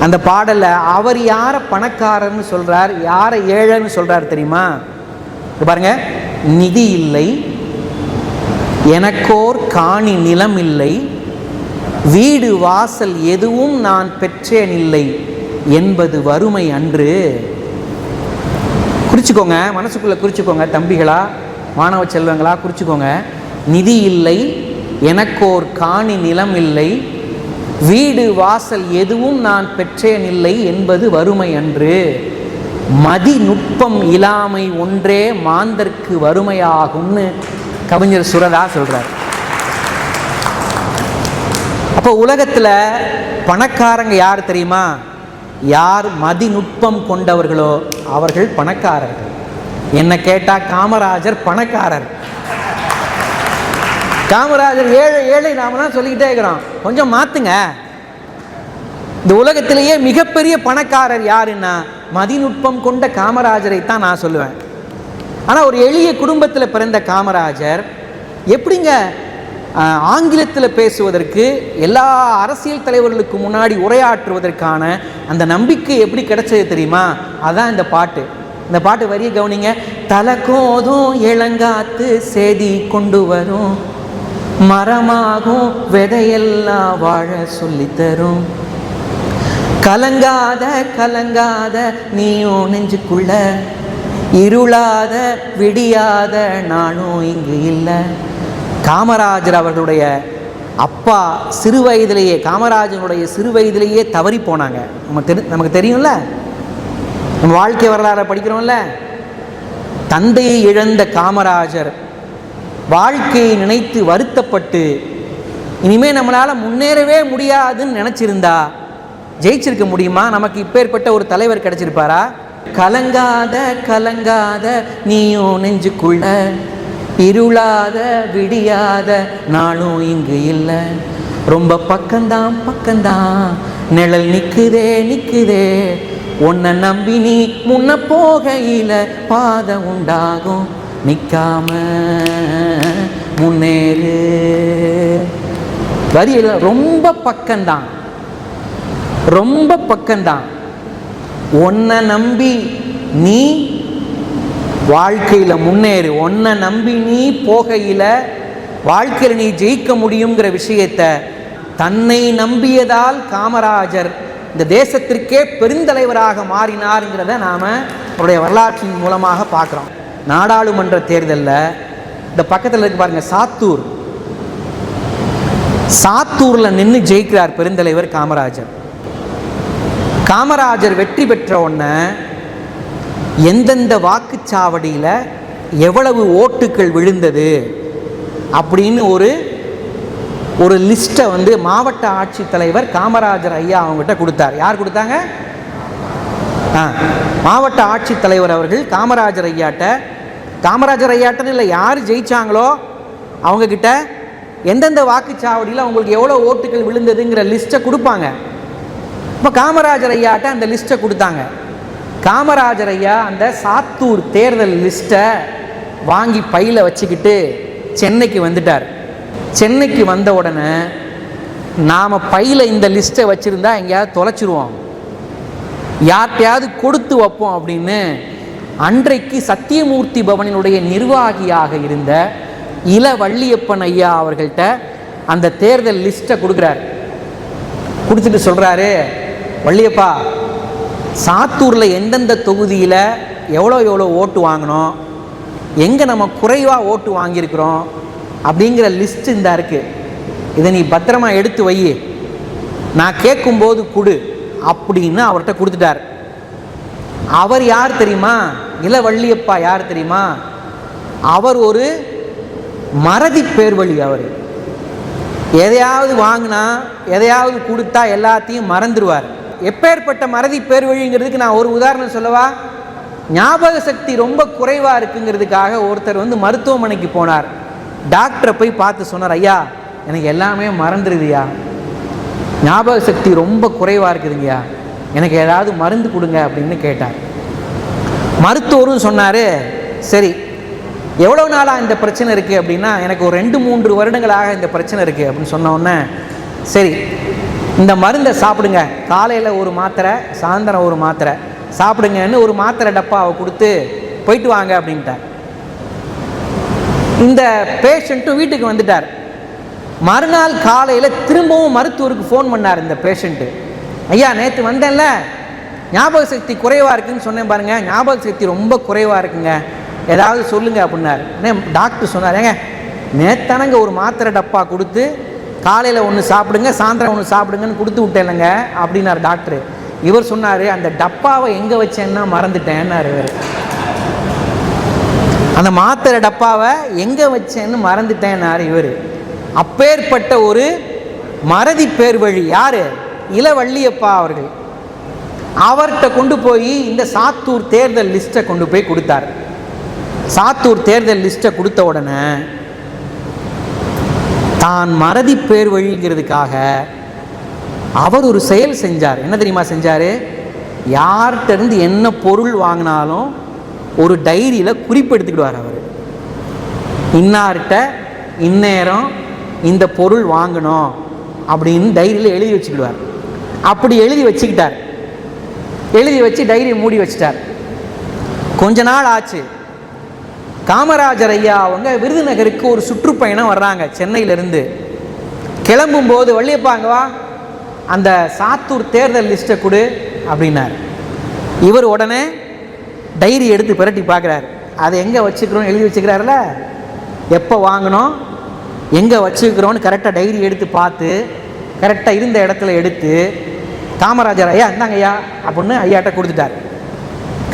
அந்த பாடலில் அவர் யாரை பணக்காரன்னு சொல்கிறார், யாரை ஏழைன்னு சொல்கிறார் தெரியுமா? பாருங்க, நிதி இல்லை, எனக்கோர் காணி நிலம் இல்லை, வீடு வாசல் எதுவும் நான் பெற்றேன் இல்லை என்பது வறுமை அன்று. குறிச்சுக்கோங்க, மனசுக்குள்ள குறிச்சுக்கோங்க தம்பிகளா, மாணவ செல்வங்களா, குறிச்சுக்கோங்க. நிதி இல்லை, எனக்கோர் காணி நிலம் இல்லை, வீடு வாசல் எதுவும் நான் பெற்றேன் இல்லை என்பது வறுமை அன்று, மதி நுட்பம் இல்லாமை ஒன்றே மாந்தர்க்கு வறுமையாகும்னு கவிஞர் சுரதா சொல்றார். அப்போ உலகத்தில் பணக்காரங்க யார் தெரியுமா? யார் மதிநுட்பம் கொண்டவர்களோ அவர்கள் பணக்காரர்கள். என்ன கேட்டால் காமராஜர் பணக்காரர். காமராஜர் ஏழை ஏழை நாமெல்லாம் சொல்லிக்கிட்டே இருக்கிறோம், கொஞ்சம் மாத்துங்க. இந்த உலகத்திலேயே மிகப்பெரிய பணக்காரர் யாருன்னா மதிநுட்பம் கொண்ட காமராஜரை தான் நான் சொல்லுவேன். ஆனால் ஒரு எளிய குடும்பத்தில் பிறந்த காமராஜர் எப்படிங்க ஆங்கிலத்தில் பேசுவதற்கு, எல்லா அரசியல் தலைவர்களுக்கு முன்னாடி உரையாற்றுவதற்கான அந்த நம்பிக்கை எப்படி கிடைச்சது தெரியுமா? அதான் இந்த பாட்டு. இந்த பாட்டு வரியை கவனிங்க. தலக்கோதும் இளங்காத்து செய்தி கொண்டு வரும், மரமாகும் விதையெல்லாம் வாழ சொல்லித்தரும், கலங்காத கலங்காத நீயும் நெஞ்சுக்குள்ள, இருளாத விடியாத நானும் இங்கு இல்லை. காமராஜர் அவர்களுடைய அப்பா சிறு வயதிலேயே, காமராஜனுடைய சிறு வயதிலேயே தவறி போனாங்க. நமக்கு தெரியும்ல, நம்ம வாழ்க்கை வரலாறை படிக்கிறோம்ல. தந்தையை இழந்த காமராஜர் வாழ்க்கையை நினைத்து வருத்தப்பட்டு இனிமேல் நம்மளால் முன்னேறவே முடியாதுன்னு நினச்சிருந்தா ஜெயிச்சிருக்க முடியுமா? நமக்கு இப்பேற்பட்ட ஒரு தலைவர் கிடைச்சிருப்பாரா? கலங்காத கலங்காத நீயும் நெஞ்சுக்குள்ள, இருளாத விடியாத நாளும் இங்கு இல்லை, ரொம்ப பக்கம்தான் பக்கம்தான் நிழல் நிற்குதே நிற்குதே, உன்னை நம்பி நீ முன்ன போகையில பாதை உண்டாகும், நிற்காம முன்னேறு. வரியில் ரொம்ப பக்கம்தான், ரொம்ப பக்கம்தான். உன்னை நம்பி நீ வாழ்க்கையில் முன்னேறு, உன்னை நம்பி நீ போகையில் வாழ்க்கையில் நீ ஜெயிக்க முடியுங்கிற விஷயத்தை தன்னை நம்பியதால் காமராஜர் இந்த தேசத்திற்கே பெருந்தலைவராக மாறினார்ங்கிறத நாம் அவருடைய வரலாற்றின் மூலமாக பார்க்குறோம். நாடாளுமன்ற தேர்தலில் இந்த பக்கத்தில் இருக்கு பாருங்க, சாத்தூரில் நின்று ஜெயிக்கிறார் பெருந்தலைவர் காமராஜர். காமராஜர் வெற்றி பெற்ற உடனே எந்தெந்த வாக்குச்சாவடியில் எவ்வளவு ஓட்டுக்கள் விழுந்தது அப்படின்னு ஒரு ஒரு லிஸ்ட்டை வந்து மாவட்ட ஆட்சித்தலைவர் காமராஜர் ஐயா அவங்ககிட்ட கொடுத்தார். யார் கொடுத்தாங்க? மாவட்ட ஆட்சித்தலைவர் அவர்கள் காமராஜர் ஐயாட்டன்னு இல்லை, யார் ஜெயிச்சாங்களோ அவங்கக்கிட்ட எந்தெந்த வாக்குச்சாவடியில் அவங்களுக்கு எவ்வளோ ஓட்டுகள் விழுந்ததுங்கிற லிஸ்ட்டை கொடுப்பாங்க. இப்போ காமராஜர் ஐயாட்ட அந்த லிஸ்ட்டை கொடுத்தாங்க. காமராஜர் ஐயா அந்த சாத்தூர் தேர்தல் லிஸ்ட்டை வாங்கி பையில் வச்சுக்கிட்டு சென்னைக்கு வந்துட்டார். சென்னைக்கு வந்த உடனே நாம் பையில் இந்த லிஸ்ட்டை வச்சுருந்தா எங்கேயாவது தொலைச்சிருவோம், யார்கிட்டையாவது கொடுத்து வைப்போம் அப்படின்னு அன்றைக்கு சத்தியமூர்த்தி பவனினுடைய நிர்வாகியாக இருந்த இளவள்ளியப்பன் ஐயா அவர்கள்ட்ட அந்த தேர்தல் லிஸ்ட்டை கொடுக்குறாரு. கொடுத்துட்டு சொல்கிறாரு, வள்ளியப்பா, சாத்தூரில் எந்தெந்த தொகுதியில் எவ்வளோ ஓட்டு வாங்கினோம், எங்கே நம்ம குறைவாக ஓட்டு வாங்கியிருக்கிறோம் அப்படிங்கிற லிஸ்ட்டு இந்த இருக்குது, இதை நீ பத்திரமா எடுத்து வை, நான் கேட்கும்போது கொடு அப்படின்னு அவர்கிட்ட கொடுத்துட்டார். அவர் யார் தெரியுமா? இளவள்ளியப்பா யார் தெரியுமா? அவர் ஒரு மறதி பேர்வழி. அவர் எதையாவது வாங்கினா எதையாவது கொடுத்தா எல்லாத்தையும் மறந்துடுவார். எப்பேற்பட்ட மறதி பேர்வழிங்கிறதுக்கு நான் ஒரு உதாரணம் சொல்லவா? ஞாபக சக்தி ரொம்ப குறைவாக இருக்குங்கிறதுக்காக ஒருத்தர் வந்து மருத்துவமனைக்கு போனார். டாக்டரை போய் பார்த்து சொன்னார், ஐயா எனக்கு எல்லாமே மறந்துடுதுயா, ஞாபக சக்தி ரொம்ப குறைவாக இருக்குதுங்கய்யா, எனக்கு ஏதாவது மருந்து கொடுங்க அப்படின்னு கேட்டார். மருத்துவரும் சொன்னார், சரி எவ்வளோ நாளாக இந்த பிரச்சனை இருக்குது அப்படின்னா, எனக்கு ஒரு 2-3 வருடங்களாக இந்த பிரச்சனை இருக்குது அப்படின்னு சொன்னோன்னே, சரி இந்த மருந்தை சாப்பிடுங்க, காலையில் ஒரு மாத்திரை சாயந்தரம் ஒரு மாத்திரை சாப்பிடுங்கன்னு ஒரு மாத்திரை டப்பாவை கொடுத்து போயிட்டு வாங்க அப்படின்ட்டார். இந்த பேஷண்ட்டும் வீட்டுக்கு வந்துட்டார். மறுநாள் காலையில் திரும்பவும் மருத்துவருக்கு ஃபோன் பண்ணார் இந்த பேஷண்ட்டு. ஐயா நேற்று வந்தேன்ல, ஞாபக சக்தி குறைவாக இருக்குதுன்னு சொன்னேன் பாருங்கள், ஞாபக சக்தி ரொம்ப குறைவாக இருக்குங்க, ஏதாவது சொல்லுங்கள் அப்படின்னார். டாக்டர் சொன்னார், ஏங்க நேத்தானங்க ஒரு மாத்திரை டப்பா கொடுத்து காலையில் ஒன்று சாப்பிடுங்க சாயந்தரம் ஒன்று சாப்பிடுங்கன்னு கொடுத்து விட்டேன்லங்க அப்படின்னார் டாக்டர். இவர் சொன்னார், அந்த டப்பாவை எங்கே வச்சேன்னா மறந்துட்டேன்னார். இவர் அந்த மாத்திரை டப்பாவை எங்கே வச்சேன்னு மறந்துட்டேன்னார் இவர். அப்பேற்பட்ட ஒரு மறதி பேர் வழி யார்? இளவள்ளியப்பா அவர்கள். அவர்கிட்ட கொண்டு போய் இந்த சாத்தூர் தேர்தல் லிஸ்ட்டை கொண்டு போய் கொடுத்தார். சாத்தூர் தேர்தல் லிஸ்ட்டை கொடுத்த உடனே தான் மறதி பேர் வழிங்கிறதுக்காக அவர் ஒரு செயல் செஞ்சார். என்ன தெரியுமா செஞ்சார்? யார்கிட்ட இருந்து என்ன பொருள் வாங்கினாலும் ஒரு டைரியில் குறிப்பெடுத்துக்கிடுவார். அவர் இன்னார்கிட்ட இந்நேரம் இந்த பொருள் வாங்கணும் அப்படின்னு டைரியில் எழுதி வச்சுக்கிடுவார். அப்படி எழுதி வச்சுக்கிட்டார். எழுதி வச்சு டைரியை மூடி வச்சிட்டார். கொஞ்ச நாள் ஆச்சு. காமராஜர் ஐயா அவங்க விருதுநகருக்கு ஒரு சுற்றுப்பயணம் வர்றாங்க சென்னையிலேருந்து. கிளம்பும்போது, வள்ளியப்பா அங்கே வா, அந்த சாத்தூர் தேர்தல் லிஸ்ட்டை கொடு அப்படின்னார். இவர் உடனே டைரி எடுத்து பிரட்டி பார்க்குறாரு. அதை எங்கே வச்சுக்கிறோன்னு எழுதி வச்சுக்கிறாருல, எப்போ வாங்கணும் எங்கே வச்சுக்கிறோன்னு கரெக்டாக டைரி எடுத்து பார்த்து கரெக்டாக இருந்த இடத்துல எடுத்து காமராஜர் ஐயா இந்தாங்க ஐயா அப்படின்னு ஐயாட்ட கொடுத்துட்டார்.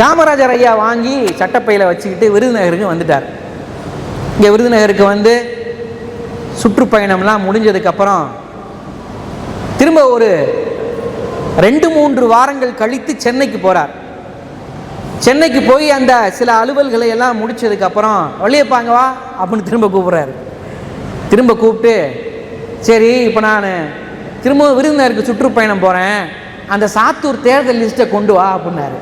காமராஜர் ஐயா வாங்கி சட்டப்பையில் வச்சுக்கிட்டு விருதுநகருக்கு வந்துட்டார். இங்கே விருதுநகருக்கு வந்து சுற்றுப்பயணம்லாம் முடிஞ்சதுக்கப்புறம் திரும்ப ஒரு 2-3 வாரங்கள் கழித்து சென்னைக்கு போகிறார். சென்னைக்கு போய் அந்த சில அலுவல்களை எல்லாம் முடிச்சதுக்கப்புறம் வள்ளியப்பாங்க வா அப்படின்னு திரும்ப கூப்பிட்றாரு. திரும்ப கூப்பிட்டு, சரி இப்போ நான் திரும்ப விருதுநகருக்கு சுற்றுப்பயணம் போகிறேன், அந்த சாத்தூர் தேர்தல் லிஸ்ட்டை கொண்டு வா அப்படின்னாரு.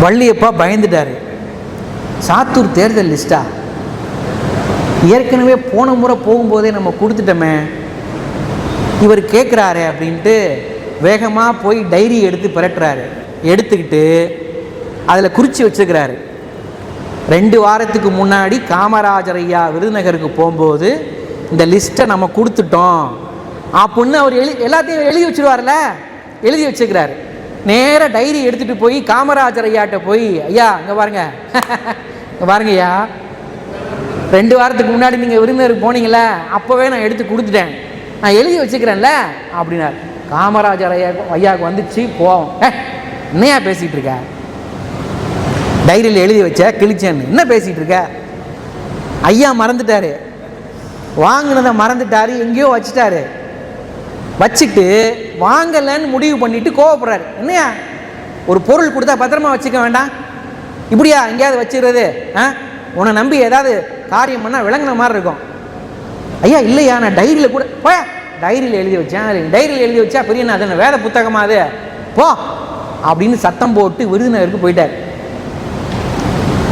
வள்ளியப்பா பயந்துட்டார். சாத்தூர் தேர்தல் லிஸ்ட்டா? ஏற்கனவே போன முறை போகும்போதே நம்ம கொடுத்துட்டோமே, இவர் கேட்குறாரு அப்படின்ட்டு வேகமாக போய் டைரி எடுத்து பிரட்டுறாரு. எடுத்துக்கிட்டு அதில் குறித்து வச்சுக்கிறாரு. 2 வாரத்துக்கு முன்னாடி காமராஜர் ஐயா விருதுநகருக்கு போகும்போது இந்த லிஸ்ட்டை நம்ம கொடுத்துட்டோம் அப்படின்னு அவர் எல்லாத்தையும் எழுதி வச்சுருவார்ல, எழுதி வச்சுக்கிறாரு. நேராக டைரி எடுத்துகிட்டு போய் காமராஜர் ஐயாட்ட போய், ஐயா இங்கே பாருங்க இங்கே பாருங்க ஐயா, 2 வாரத்துக்கு முன்னாடி நீங்கள் விருந்தினருக்கு போனீங்களே, அப்போவே நான் எடுத்து கொடுத்துட்டேன், நான் எழுதி வச்சுக்கிறேன்ல அப்படின்னார். காமராஜர் ஐயாவுக்கு வந்துச்சு போவோம், என்னையா பேசிகிட்டு இருக்க, டைரியில் எழுதி வச்ச கிழிச்சேன்னு என்ன பேசிகிட்டு இருக்க? ஐயா மறந்துட்டாரு. வாங்கினதை மறந்துட்டாரு, எங்கேயோ வச்சுட்டாரு. வச்சுட்டு வாங்கலன்னு முடிவு பண்ணிட்டு கோவப்படுறாரு. என்னையா ஒரு பொருள் கொடுத்தா பத்திரமா வச்சுக்க வேண்டாம், இப்படியா எங்கேயாவது வச்சுக்கிறது? உன்னை நம்பி ஏதாவது காரியம் பண்ணால் விளங்குன மாதிரி இருக்கும். ஐயா இல்லையா, நான் டைரியில் கூட போயா, டைரியில் எழுதி வச்சேன். டைரியில் எழுதி வச்சா பெரிய நான் அது வேத புத்தகமா அது, போ அப்படின்னு சத்தம் போட்டு விருதுநகருக்கு போயிட்டார்.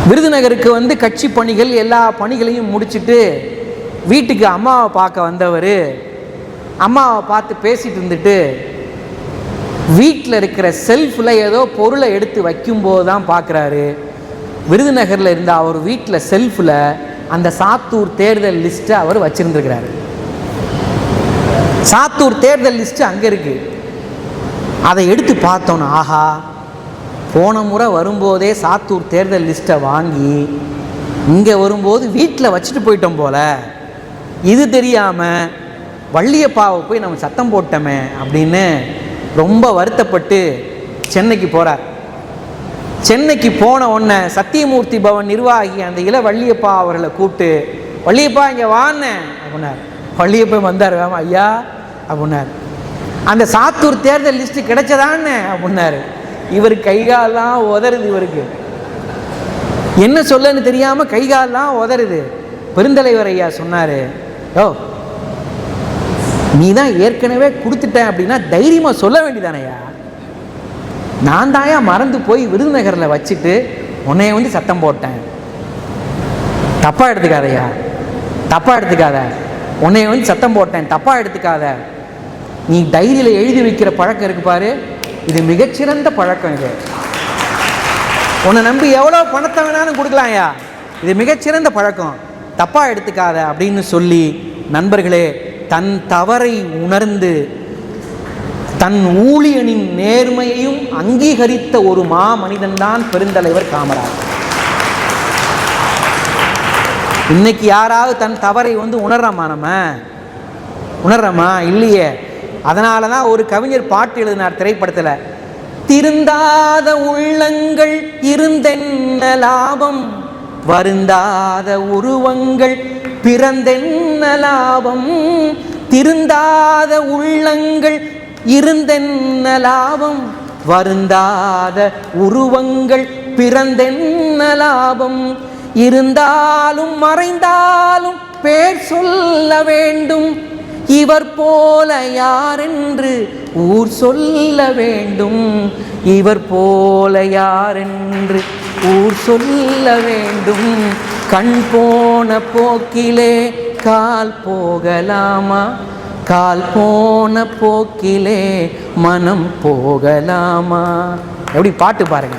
விருதுநகருக்கு கட்சி பணிகள் எல்லா பணிகளையும் முடிச்சுட்டு வீட்டுக்கு அம்மாவை பார்க்க வந்தவர் அம்மாவை பார்த்து பேசிட்டு இருந்துட்டு வீட்டில் இருக்கிற செல்ஃபில் ஏதோ பொருளை எடுத்து வைக்கும்போது தான் பார்க்குறாரு, விருதுநகரில் இருந்த அவர் வீட்டில் செல்ஃபில் அந்த சாத்தூர் தேர்தல் லிஸ்ட்டை அவர் வச்சிருந்துருக்கிறாரு. சாத்தூர் தேர்தல் லிஸ்ட்டு அங்கே இருக்கு. அதை எடுத்து பார்த்தோன்னு, ஆஹா, போன முறை வரும்போதே சாத்தூர் தேர்தல் லிஸ்ட்டை வாங்கி இங்கே வரும்போது வீட்டில் வச்சுட்டு போயிட்டோம் போல, இது தெரியாமல் வள்ளியப்பாவை போய் நம்ம சத்தம் போட்டோமே அப்படின்னு ரொம்ப வருத்தப்பட்டு சென்னைக்கு போகிறார். சென்னைக்கு போன உடனே சத்தியமூர்த்தி பவன் நிர்வாகி அந்த இள வள்ளியப்பா அவர்களை கூப்பிட்டு, வள்ளியப்பா இங்கே வான்னேன் அப்படின்னார். வள்ளியப்பா வந்தார், வேமா ஐயா அப்படின்னார். அந்த சாத்தூர் தேர்தல் லிஸ்ட்டு கிடைச்சதான்னு அப்படின்னாரு. இவர் கைகாலெலாம் உதறுது, இவருக்கு என்ன சொல்லன்னு தெரியாமல் கைகாலெலாம் உதறுது. பெருந்தலைவர் ஐயா சொன்னார், ஓ நீ தான் ஏற்கனவே கொடுத்துட்டேன் அப்படின்னா தைரியமாக சொல்ல வேண்டியதானையா, நான் தாயா மறந்து போய் விருதுநகரில் வச்சுட்டு உன்னைய சத்தம் போட்டேன், தப்பாக எடுத்துக்காதையா, தப்பாக எடுத்துக்காத, உன்னைய சத்தம் போட்டேன், தப்பாக எடுத்துக்காத. நீ டைரியில் எழுதி வைக்கிற பழக்கம் இருக்கு பாரு, இது மிகச்சிறந்த பழக்கம். இது உன்னை நம்பி எவ்வளோ பணத்தை வேணாலும் கொடுக்கலாம்யா, இது மிகச்சிறந்த பழக்கம், தப்பாக எடுத்துக்காத அப்படின்னு சொல்லி, நண்பர்களே, தன் தவறை உணர்ந்து தன் ஊழியனின் நேர்மையையும் அங்கீகரித்த ஒரு மனிதன் தான் பெருந்தலைவர் காமராஜர். இன்னைக்கு யாராவது தன் தவறை உணர்றோமா? நம்ம உணர்றோமா? இல்லையே. அதனால தான் ஒரு கவிஞர் பாட்டு எழுதினார் திரைப்படத்தில், திருந்தாத உள்ளங்கள் இருந்தென்ன லாபம், வருந்தாத உருவங்கள் பிறந்தென்ன லாபம், திருந்தாத உள்ளங்கள் இருந்தென்ன லாபம், வருந்தாத உருவங்கள் பிறந்தென்ன லாபம், இருந்தாலும் மறைந்தாலும் பேர் சொல்ல வேண்டும், இவர் போல யாரென்று ஊர் சொல்ல வேண்டும், இவர் போல யாரென்று ஊர் சொல்ல வேண்டும், கண் போன போக்கிலே கால் போகலாமா, கால் போன போக்கிலே மனம் போகலாமா. எப்படி பாட்டு பாருங்க.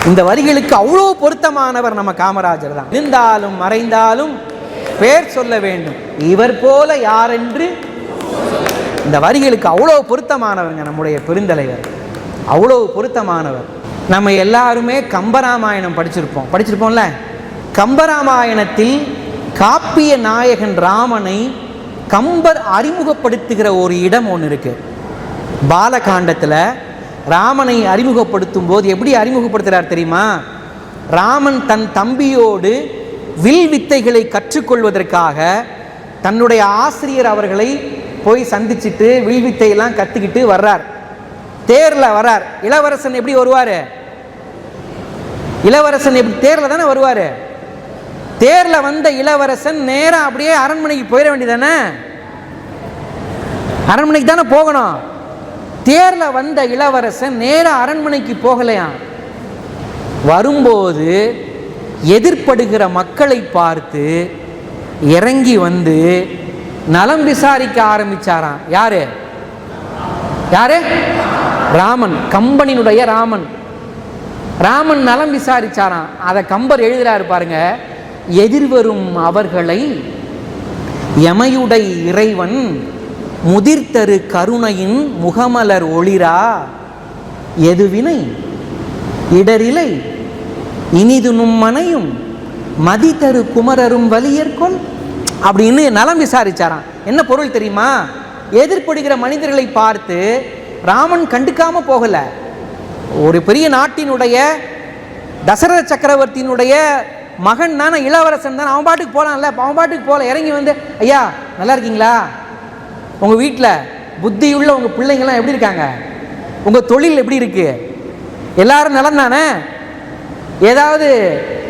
இந்த வரிகளுக்கு அவ்வளோ பொருத்தமானவர் நம்ம காமராஜர் தான். இருந்தாலும் மறைந்தாலும் பேர் சொல்ல வேண்டும், இவர் போல யாரென்று. இந்த வரிகளுக்கு அவ்வளோ பொருத்தமானவங்க நம்முடைய பெருந்தலைவர், அவ்வளோ பொருத்தமானவர். நம்ம எல்லாருமே கம்பராமாயணம் படிச்சிருப்போம்ல. கம்பராமாயணத்தில் காப்பிய நாயகன் ராமனை கம்பர் அறிமுகப்படுத்துகிற ஒரு இடம் ஒன்று இருக்கு. பாலகாண்டத்தில் ராமனை அறிமுகப்படுத்தும் போது எப்படி அறிமுகப்படுத்துகிறார் தெரியுமா? ராமன் தன் தம்பியோடு வில் வித்தைகளை கற்றுக்கொள்வதற்காக தன்னுடைய ஆசிரியர் அவர்களை போய் சந்திச்சுட்டு வில் வித்தையெல்லாம் கற்றுக்கிட்டு வர்றார். தேரில் வர்றார். இளவரசன் எப்படி வருவார்? இளவரசன் எப்படி தேரில் தானே வருவார். தேரில் வந்த இளவரசன் நேராக அப்படியே அரண்மனைக்கு போயிட வேண்டியதானே, அரண்மனைக்கு தானே போகணும். தேரில் வந்த இளவரசன் நேராக அரண்மனைக்கு போகலையாம். வரும்போது எதிர்ப்படுகிற மக்களை பார்த்து இறங்கி வந்து நலம் விசாரிக்க ஆரம்பிச்சாராம். யாரு யாரு? ராமன், கம்பனினுடைய ராமன். ராமன் நலம் விசாரிச்சாராம். அதை கம்பர் எழுதுறாரு பாருங்க. எதிர்வரும் அவர்களை எமையுடை இறைவன் முதிர்த்தரு கருணையின் முகமலர் ஒளிரா, எதுவினை இடரிலை இனிது நும்மனையும் மதித்தரு குமரரும் வலியற்கொள் அப்படின்னு நலம் விசாரிச்சாராம். என்ன பொருள் தெரியுமா? எதிர்ப்படுகிற மனிதர்களை பார்த்து ராமன் கண்டுக்காம போகல. ஒரு பெரிய நாட்டினுடைய தசரத சக்கரவர்த்தியினுடைய மகன் தானே, இளவரசன் தானே, அவன் பாட்டுக்கு போகலாம்ல. அவன் பாட்டுக்கு போகல, இறங்கி வந்து ஐயா நல்லா இருக்கீங்களா, உங்கள் வீட்டில் புத்தியுள்ள உங்கள் பிள்ளைங்கள்லாம் எப்படி இருக்காங்க, உங்கள் தொழில் எப்படி இருக்கு, எல்லாரும் நலம் தானே, ஏதாவது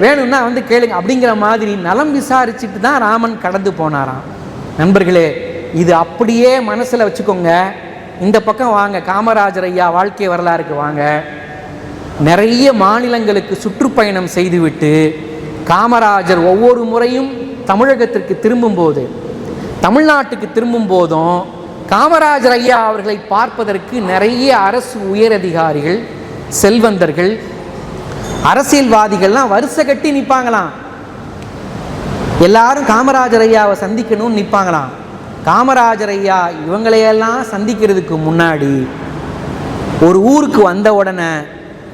வேணும்னா வந்து கேளுங்க அப்படிங்கிற மாதிரி நலம் விசாரிச்சுட்டு தான் ராமன் கடந்து போனாராம். நண்பர்களே, இது அப்படியே மனசில் வச்சுக்கோங்க. இந்த பக்கம் வாங்க, காமராஜர் ஐயா வாழ்க்கை வரலாறுக்கு வாங்க. நிறைய மாநிலங்களுக்கு சுற்றுப்பயணம் செய்துவிட்டு காமராஜர் ஒவ்வொரு முறையும் தமிழகத்திற்கு திரும்பும்போது, தமிழ்நாட்டுக்கு திரும்பும் போதும் காமராஜர் ஐயா அவர்களை பார்ப்பதற்கு நிறைய அரசு உயரதிகாரிகள், செல்வந்தர்கள், அரசியல்வாதிகள்லாம் வரிசை கட்டி நிற்பாங்களாம். எல்லாரும் காமராஜர் ஐயாவை சந்திக்கணும்னு நிற்பாங்களாம். காமராஜர் ஐயா இவங்களையெல்லாம் சந்திக்கிறதுக்கு முன்னாடி ஒரு ஊருக்கு வந்த உடனே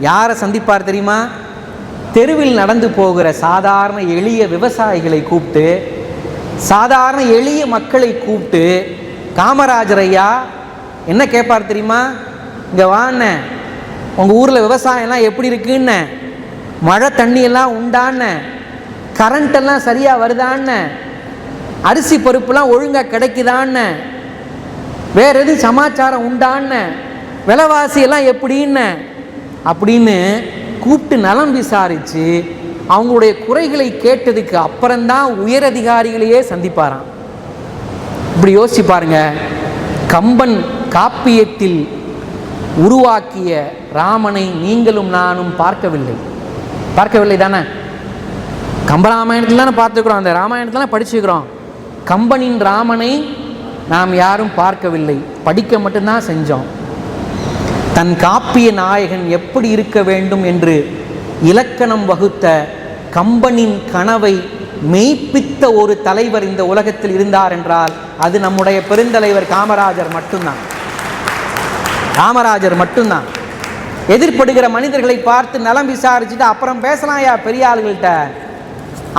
யாரை சந்திப்பார் தெரியுமா? தெருவில் நடந்து போகிற சாதாரண எளிய விவசாயிகளை கூப்பிட்டு, சாதாரண எளிய மக்களை கூப்பிட்டு காமராஜர் ஐயா என்ன கேட்பார் தெரியுமா? இங்கே வாண்ண, உங்கள் ஊரில் விவசாயம்லாம் எப்படி இருக்குன்னு, மழை தண்ணியெல்லாம் உண்டான்னு, கரண்ட்டெல்லாம் சரியாக வருதான்னு, அரிசி பருப்புலாம் ஒழுங்காக கிடைக்குதான்னு, வேற எதுவும் சமாச்சாரம் உண்டான்னு, விலைவாசியெல்லாம் எப்படின்னு அப்படின்னு கூப்பிட்டு நலம் விசாரித்து அவங்களுடைய குறைகளை கேட்டதுக்கு அப்புறம்தான் உயரதிகாரிகளையே சந்திப்பாராம். இப்படி யோசிச்சு பாருங்க. கம்பன் காப்பியத்தில் உருவாக்கிய ராமனை நீங்களும் நானும் பார்க்கவில்லை தானே? கம்பராமாயணத்தில் தானே பார்த்துக்கிறோம், அந்த ராமாயணத்தில் படிச்சுக்கிறோம். கம்பனின் ராமனை நாம் யாரும் பார்க்கவில்லை, படிக்க மட்டும்தான் செஞ்சோம். தன் காப்பிய நாயகன் எப்படி இருக்க வேண்டும் என்று இலக்கணம் வகுத்த கம்பனின் கனவை மெய்ப்பித்த ஒரு தலைவர் இந்த உலகத்தில் இருந்தார் என்றால் அது நம்முடைய பெருந்தலைவர் காமராஜர் மட்டும்தான். எதிர்ப்படுகிற மனிதர்களை பார்த்து நலம் விசாரிச்சுட்டு அப்புறம் பேசலாம் ஐயா, பெரிய ஆளுகள்கிட்ட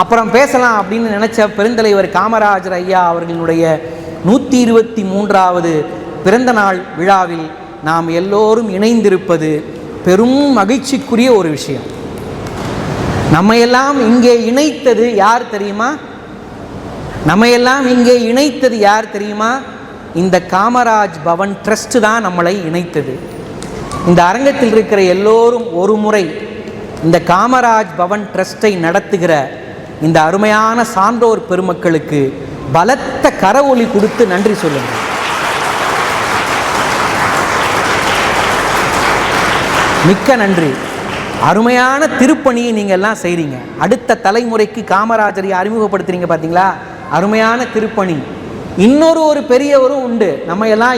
அப்புறம் பேசலாம் அப்படின்னு நினைச்ச பெருந்தலைவர் காமராஜர் ஐயா அவர்களுடைய 123வது பிறந்த நாள் விழாவில் நாம் எல்லோரும் இணைந்திருப்பது பெரும் மகிழ்ச்சிக்குரிய ஒரு விஷயம். நம்மையெல்லாம் இங்கே இணைத்தது யார் தெரியுமா? இந்த காமராஜ் பவன் ட்ரஸ்ட் தான் நம்மளை இணைத்தது. இந்த அரங்கத்தில் இருக்கிற எல்லோரும் ஒரு முறை இந்த காமராஜ் பவன் ட்ரஸ்டை நடத்துகிற இந்த அருமையான சான்றோர் பெருமக்களுக்கு பலத்த கரவொலி கொடுத்து நன்றி சொல்லுங்கள். மிக்க நன்றி. அருமையான திருப்பணியை நீங்கள் எல்லாம் செய்கிறீங்க. அடுத்த தலைமுறைக்கு காமராஜரை அறிமுகப்படுத்துறீங்க பார்த்தீங்களா? அருமையான திருப்பணி. ஒரு பெரியவரும் உண்டு, நம்ம எல்லாம்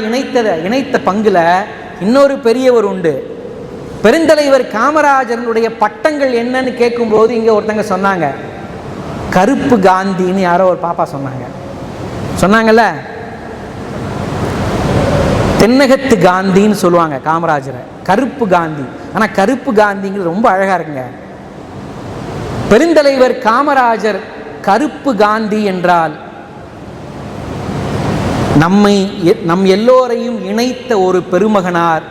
இணைத்த பங்குல இன்னொரு பெரியவர் உண்டு. பெருந்தலைவர் காமராஜருடைய பட்டங்கள் என்னன்னு கேட்கும்போது இங்கே ஒருத்தங்க சொன்னாங்க, கருப்பு காந்தின்னு யாரோ ஒரு பாப்பா சொன்னாங்கல்ல, தென்னகத்து காந்தின்னு சொல்லுவாங்க காமராஜரை, கருப்பு காந்தி. ஆனால் கருப்பு காந்திங்கிறது ரொம்ப அழகாக இருக்குங்க. பெருந்தலைவர் காமராஜர் கருப்பு காந்தி என்றால் நம் எல்லோரையும் இணைத்த ஒரு பெருமகனார்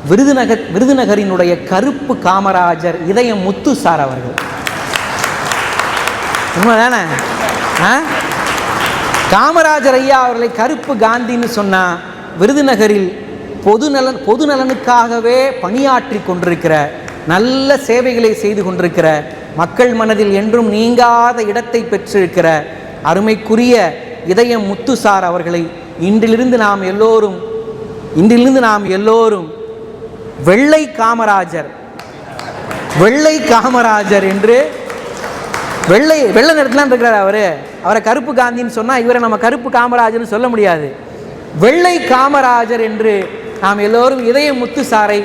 விருதுநகரினுடைய கருப்பு காமராஜர் இதயம் முத்து சார் அவர்கள். உண்மைதானே? காமராஜர் ஐயா அவர்களை கருப்பு காந்தின்னு சொன்னா, விருதுநகரில் பொது நலனுக்காகவே பணியாற்றி கொண்டிருக்கிற, நல்ல சேவைகளை செய்து கொண்டிருக்கிற, மக்கள் மனதில் என்றும் நீங்காத இடத்தை பெற்றிருக்கிற அருமைக்குரிய இதயம் முத்துசார் அவர்களை இன்றிலிருந்து நாம் எல்லோரும் வெள்ளை காமராஜர் என்று வெள்ளை நிறத்தில் இருக்கிறார். அவரை கருப்பு காந்தின்னு சொன்னால் இவரை நம்ம கருப்பு காமராஜர்னு சொல்ல முடியாது. வெள்ளை காமராஜர் என்று நாம் எல்லோரும் இதய முத்துசாரை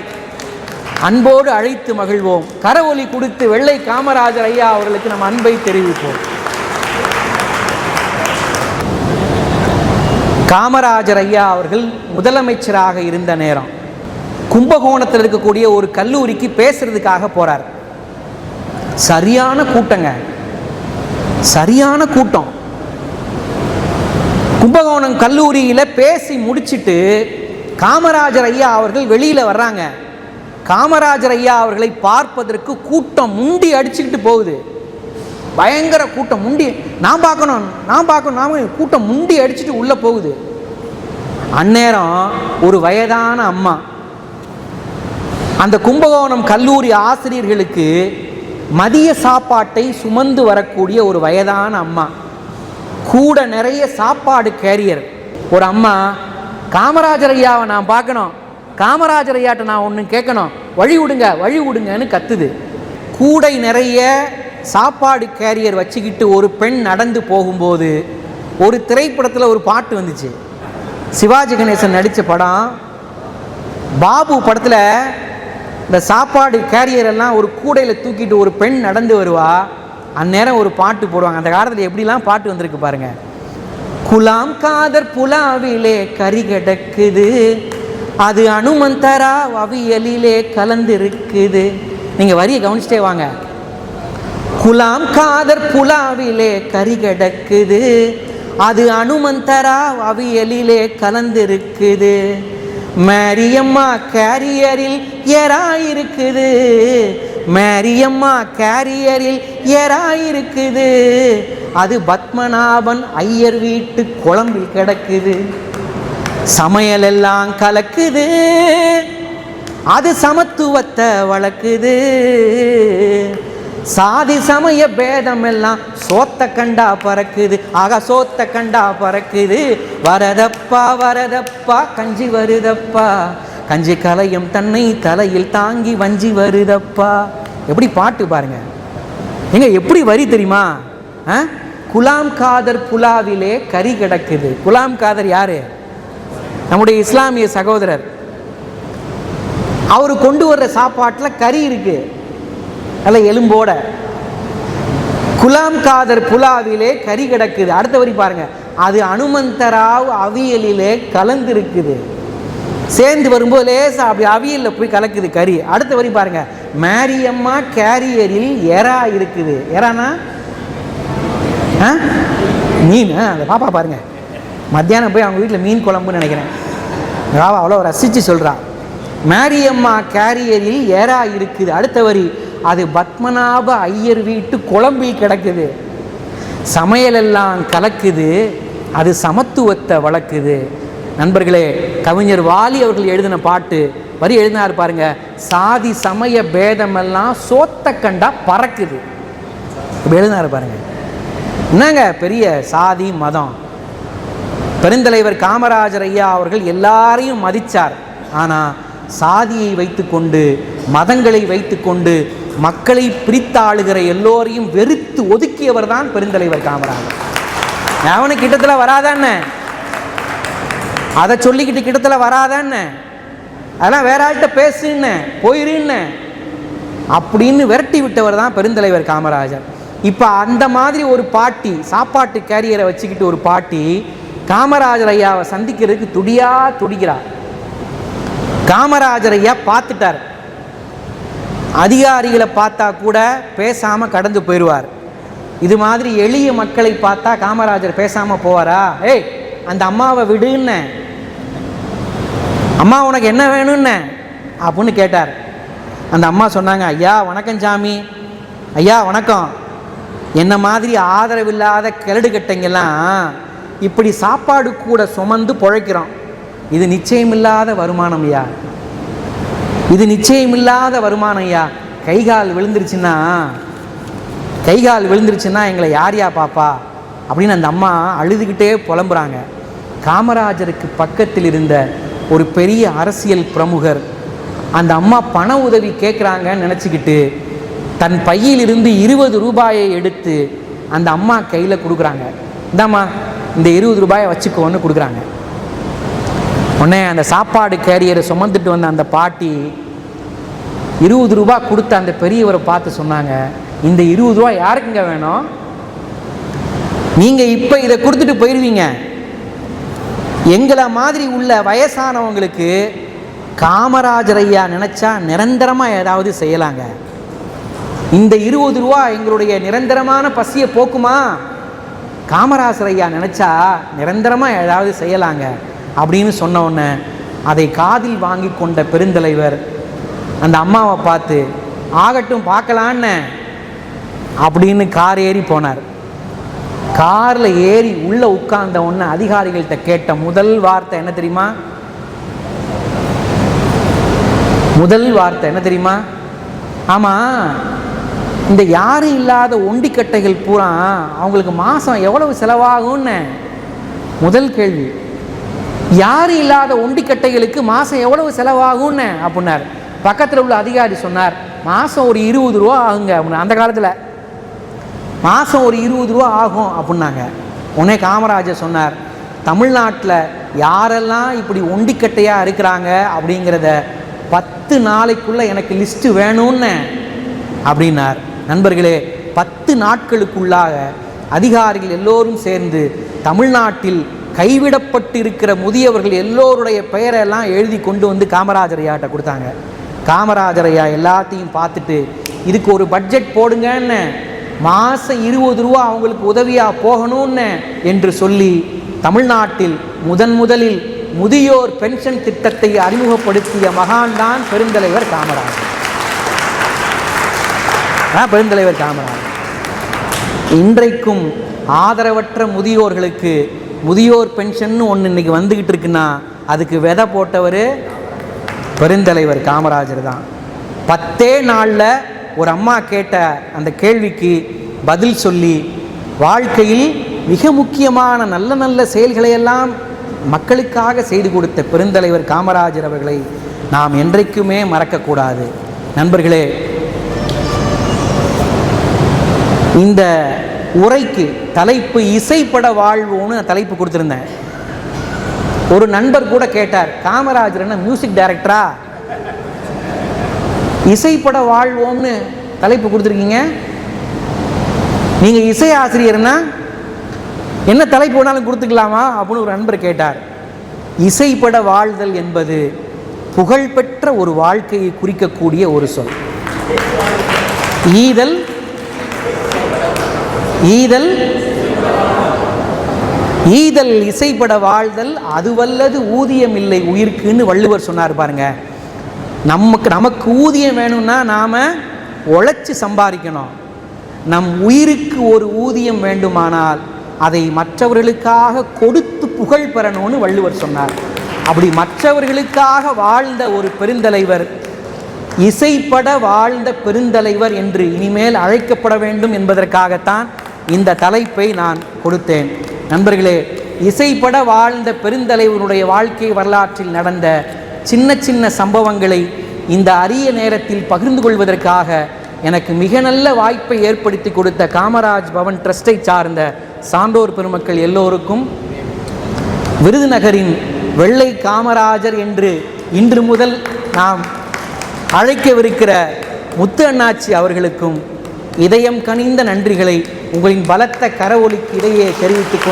அன்போடு அழைத்து மகிழ்வோம். கரவொலி கொடுத்து வெள்ளை காமராஜர் ஐயா அவர்களுக்கு நம்ம அன்பை தெரிவிப்போம். காமராஜர் ஐயா அவர்கள் முதலமைச்சராக இருந்த நேரம் கும்பகோணத்தில் இருக்கக்கூடிய ஒரு கல்லூரிக்கு பேசுறதுக்காக போறார். சரியான கூட்டம். கும்பகோணம் கல்லூரியில் பேசி முடிச்சிட்டு காமராஜர் ஐயா அவர்கள் வெளியில் வர்றாங்க. காமராஜர் ஐயா அவர்களை பார்ப்பதற்கு கூட்டம் முண்டி அடிச்சுக்கிட்டு போகுது. பயங்கர கூட்டம், முண்டி நான் பார்க்கணும் கூட்டம் முண்டி அடிச்சுட்டு உள்ளே போகுது. அந்நேரம் ஒரு வயதான அம்மா, அந்த கும்பகோணம் கல்லூரி ஆசிரியர்களுக்கு மதிய சாப்பாட்டை சுமந்து வரக்கூடிய ஒரு வயதான அம்மா, கூட நிறைய சாப்பாடு கேரியர் ஒரு அம்மா, காமராஜர் ஐயாவை நான் பார்க்கணும், காமராஜர் ஐயாட்ட நான் ஒன்று கேட்கணும், வழி விடுங்கன்னு கத்துது. கூடை நிறைய சாப்பாடு கேரியர் வச்சுக்கிட்டு ஒரு பெண் நடந்து போகும்போது ஒரு திரைப்படத்தில் ஒரு பாட்டு வந்துச்சு. சிவாஜி கணேசன் நடித்த படம் பாபு படத்தில் இந்த சாப்பாடு கேரியர் எல்லாம் ஒரு கூடையில் தூக்கிட்டு ஒரு பெண் நடந்து வருவா. அந்நேரம் ஒரு பாட்டு போடுவாங்க. அந்த காலத்தில் எப்படிலாம் பாட்டு வந்திருக்கு பாருங்க. குலாம் காதர் புலாவிலே கறி கிடக்குது, அது அனுமந்தரா அவியலிலே கலந்திருக்குது. நீங்கள் வரியை கவனிச்சிட்டே வாங்க. குலாம் காதர் புலாவிலே கறி கிடக்குது, அது அனுமந்தரா அவியலிலே கலந்திருக்குது. மேரியம்மா கேரியரில் ஏறாயிருக்குது, மேரியம்மா கேரியரில் ஏறாயிருக்குது, அது பத்மநாபன் ஐயர் வீட்டு குழம்பில் கிடக்குது. சமையல் எல்லாம் கலக்குது, அது சமத்துவத்தை வளர்க்குது. சாதி சமய பேதம் எல்லாம் சோத்த கண்டா பறக்குது, ஆக சோத்த கண்டா பறக்குது. வரதப்பா வரதப்பா கஞ்சி வருதப்பா, கஞ்சி கலையும் தன்னை தலையில் தாங்கி வஞ்சி வருதப்பா. எப்படி பாட்டு பாருங்க எங்க, எப்படி வரி தெரியுமா? குலாம் காதர் புலாவிலே கறி கிடக்குது. குலாம் காதர் யாரு? நம்முடைய இஸ்லாமிய சகோதரர். அவரு கொண்டு வர்ற சாப்பாட்டில் கறி இருக்கு, அல்ல எலும்போட. குலாம் காதர் புலாவிலே கறி கிடக்குது. அடுத்த வரி பாருங்க, அது அனுமந்தராவ் அவியலிலே கலந்திருக்குது. சேர்ந்து வரும்போது லேசா அப்படி அவியலில் போய் கலக்குது கறி. அடுத்த வரி பாருங்க, மேரியம்மா கேரியரில் எறா இருக்குது. எறானா மீன். அந்த பாப்பா பாருங்க, மத்தியானம் போய் அவங்க வீட்டில் மீன் குழம்புன்னு நினைக்கிறேன். ராவா அவ்வளோ ரசித்து சொல்கிறா. மேரியம்மா கேரியரில் ஏறா இருக்குது. அடுத்த வரி, அது பத்மநாப ஐயர் வீட்டு குழம்பில் கிடக்குது. சமையலெல்லாம் கலக்குது, அது சமத்துவத்தை வளர்க்குது. நண்பர்களே, கவிஞர் வாலி அவர்கள் எழுதின பாட்டு வரி எழுதினார் பாருங்க, சாதி சமய பேதமெல்லாம் சோத்த கண்டா பறக்குது. இப்போ எழுதினார் பாருங்க. என்னங்க பெரிய சாதி மதம். பெருந்தலைவர் காமராஜர் ஐயா அவர்கள் எல்லாரையும் மதித்தார். ஆனால் சாதியை வைத்துக்கொண்டு, மதங்களை வைத்துக்கொண்டு மக்களை பிரித்து ஆளுகிற எல்லோரையும் வெறுத்து ஒதுக்கியவர் தான் பெருந்தலைவர் காமராஜர். அவனுக்கு கிட்டத்தில் வராதான்னு அதை சொல்லிக்கிட்டு கிட்டத்தில் வராதான்னு, அதெல்லாம் வேற ஆள்கிட்ட பேசுன்னு போயிருன்னு அப்படின்னு விரட்டி விட்டவர் தான் பெருந்தலைவர் காமராஜர். இப்போ அந்த மாதிரி ஒரு பாட்டி, சாப்பாட்டு கேரியரை வச்சுக்கிட்டு ஒரு பாட்டி காமராஜர் ஐயாவை சந்திக்கிறதுக்கு துடிக்கிறார். காமராஜர் ஐயா பார்த்துட்டார். அதிகாரிகளை பார்த்தா கூட பேசாம கடந்து போயிடுவார். இது மாதிரி எளிய மக்களை பார்த்தா காமராஜர் பேசாம போவாரா? ஏய், அந்த அம்மாவை விடுன்னு, அம்மா உனக்கு என்ன வேணும்னு அப்படின்னு கேட்டார். அந்த அம்மா சொன்னாங்க, ஐயா வணக்கம் சாமி, ஐயா வணக்கம். என்ன மாதிரி ஆதரவில்லாத கிழடு கட்டைங்கெல்லாம் இப்படி சாப்பாடு கூட சுமந்து பிழைக்கிறோம். இது நிச்சயமில்லாத வருமானம் ஐயா, இது நிச்சயமில்லாத வருமானம் ஐயா. கைகால் விழுந்துருச்சுன்னா எங்களை யாரையா பாப்பா அப்படின்னு அந்த அம்மா அழுதுகிட்டே புலம்புறாங்க. காமராஜருக்கு பக்கத்தில் இருந்த ஒரு பெரிய அரசியல் பிரமுகர் அந்த அம்மா பண உதவி கேட்குறாங்கன்னு நினச்சிக்கிட்டு தன் பையிலிருந்து 20 ரூபாயை எடுத்து அந்த அம்மா கையில் கொடுக்குறாங்க. இந்தாம்மா இந்த 20 ரூபாயை வச்சுக்கோன்னு கொடுக்குறாங்க. உடனே அந்த சாப்பாடு கேரியரை சுமந்துட்டு வந்த அந்த பாட்டி 20 ரூபா கொடுத்த அந்த பெரியவரை பார்த்து சொன்னாங்க, இந்த 20 ரூபா யாருக்குங்க வேணும்? நீங்கள் இப்போ இதை கொடுத்துட்டு போயிடுவீங்க. எங்களை மாதிரி உள்ள வயசானவங்களுக்கு காமராஜர் ஐயா நினச்சா நிரந்தரமாக ஏதாவது செய்யலாங்க. இந்த 20 ரூபா எங்களுடைய நிரந்தரமான பசியை போக்குமா? காமராஜர் ஐயா நினச்சா நிரந்தரமாக ஏதாவது செய்யலாங்க அப்படின்னு சொன்ன உடனே அதை காதில் வாங்கி கொண்ட பெருந்தலைவர் அந்த அம்மாவை பார்த்து, ஆகட்டும் பார்க்கலான்னு அப்படின்னு கார் ஏறி போனார். காரில் ஏறி உள்ளே உட்கார்ந்த உடனே அதிகாரிகள்கிட்ட கேட்ட முதல் வார்த்தை என்ன தெரியுமா? முதல் வார்த்தை என்ன தெரியுமா? ஆமாம், இந்த யாரும் இல்லாத ஒண்டிக்கட்டைகள் பூரா அவங்களுக்கு மாதம் எவ்வளவு செலவாகும்னு முதல் கேள்வி. யாரும் இல்லாத ஒண்டிக்கட்டைகளுக்கு மாதம் எவ்வளவு செலவாகும்னு அப்படின்னார். பக்கத்தில் உள்ள அதிகாரி சொன்னார், மாதம் ஒரு 20 ரூபா ஆகுங்க அப்படின்னா. அந்த காலத்தில் மாதம் ஒரு 20 ரூபா ஆகும் அப்படின்னாங்க. உடனே காமராஜர் சொன்னார், தமிழ்நாட்டில் யாரெல்லாம் இப்படி ஒண்டிக்கட்டையாக இருக்கிறாங்க அப்படிங்கிறத 10 நாளைக்குள்ளே எனக்கு லிஸ்ட்டு வேணும்னு அப்படின்னார். நண்பர்களே, 10 நாட்களுக்குள்ளாக அதிகாரிகள் எல்லோரும் சேர்ந்து தமிழ்நாட்டில் கைவிடப்பட்டு இருக்கிற முதியவர்கள் எல்லோருடைய பெயரெல்லாம் எழுதி கொண்டு வந்து காமராஜர் ஐயாட்ட கொடுத்தாங்க. காமராஜர் ஐயா எல்லாத்தையும் பார்த்துட்டு, இதுக்கு ஒரு பட்ஜெட் போடுங்கன்னு, மாதம் 20 ரூபா அவங்களுக்கு உதவியாக போகணும்னு என்று சொல்லி தமிழ்நாட்டில் முதலில் முதியோர் பென்ஷன் திட்டத்தை அறிமுகப்படுத்திய மகான் தான் பெருந்தலைவர் காமராஜர். பெருந்தலைவர் காமராஜர். இன்றைக்கும் ஆதரவற்ற முதியோர்களுக்கு முதியோர் பென்ஷன் ஒன்று இன்னைக்கு வந்துக்கிட்டு இருக்குன்னா அதுக்கு விதை போட்டவர் பெருந்தலைவர் காமராஜர் தான். 10 நாளில் ஒரு அம்மா கேட்ட அந்த கேள்விக்கு பதில் சொல்லி வாழ்க்கையில் மிக முக்கியமான நல்ல நல்ல செயல்களையெல்லாம் மக்களுக்காக செய்து கொடுத்த பெருந்தலைவர் காமராஜர் அவர்களை நாம் என்றைக்குமே மறக்கக்கூடாது. நண்பர்களே, இந்த உரைக்கு தலைப்பு இசைப்பட வாழ்வோன்னு தலைப்பு கொடுத்துருந்தேன். ஒரு நண்பர் கூட கேட்டார், காமராஜர் என்ன மியூசிக் டைரக்டரா, இசைப்பட வாழ்வோம்னு தலைப்பு கொடுத்துருக்கீங்க, நீங்கள் இசை ஆசிரியர்னா என்ன தலைப்பு வேணாலும் கொடுத்துக்கலாமா அப்படின்னு ஒரு நண்பர் கேட்டார். இசைப்பட வாழ்தல் என்பது புகழ்பெற்ற ஒரு வாழ்க்கையை குறிக்கக்கூடிய ஒரு சொல். ஈதல் ஈதல் ஈதல் இசைப்பட வாழ்தல் அதுவல்லது ஊதியம் இல்லை உயிர்க்குன்னு வள்ளுவர் சொன்னார் பாருங்க. நமக்கு ஊதியம் வேணும்னா நாம் உழைச்சி சம்பாதிக்கணும். நம் உயிருக்கு ஒரு ஊதியம் வேண்டுமானால் அதை மற்றவர்களுக்காக கொடுத்து புகழ் பெறணும்னு வள்ளுவர் சொன்னார். அப்படி மற்றவர்களுக்காக வாழ்ந்த ஒரு பெருந்தலைவர், இசைப்பட வாழ்ந்த பெருந்தலைவர் என்று இனிமேல் அழைக்கப்பட வேண்டும் என்பதற்காகத்தான் இந்த தலைப்பை நான் கொடுத்தேன். நண்பர்களே, இசைப்பட வாழ்ந்த பெருந்தலைவருடைய வாழ்க்கை வரலாற்றில் நடந்த சின்ன சின்ன சம்பவங்களை இந்த அரிய நேரத்தில் பகிர்ந்து கொள்வதற்காக எனக்கு மிக நல்ல வாய்ப்பை ஏற்படுத்தி கொடுத்த காமராஜ் பவன் ட்ரஸ்டை சார்ந்த சான்றோர் பெருமக்கள் எல்லோருக்கும், விருதுநகரின் வெள்ளை காமராஜர் என்று இன்று முதல் நாம் அழைக்கவிருக்கிற முத்து அண்ணாச்சி அவர்களுக்கும் இதயம் கனிந்த நன்றிகளை உங்களின் பலத்த கரவொலிக்கு இடையே தெரிவித்துக்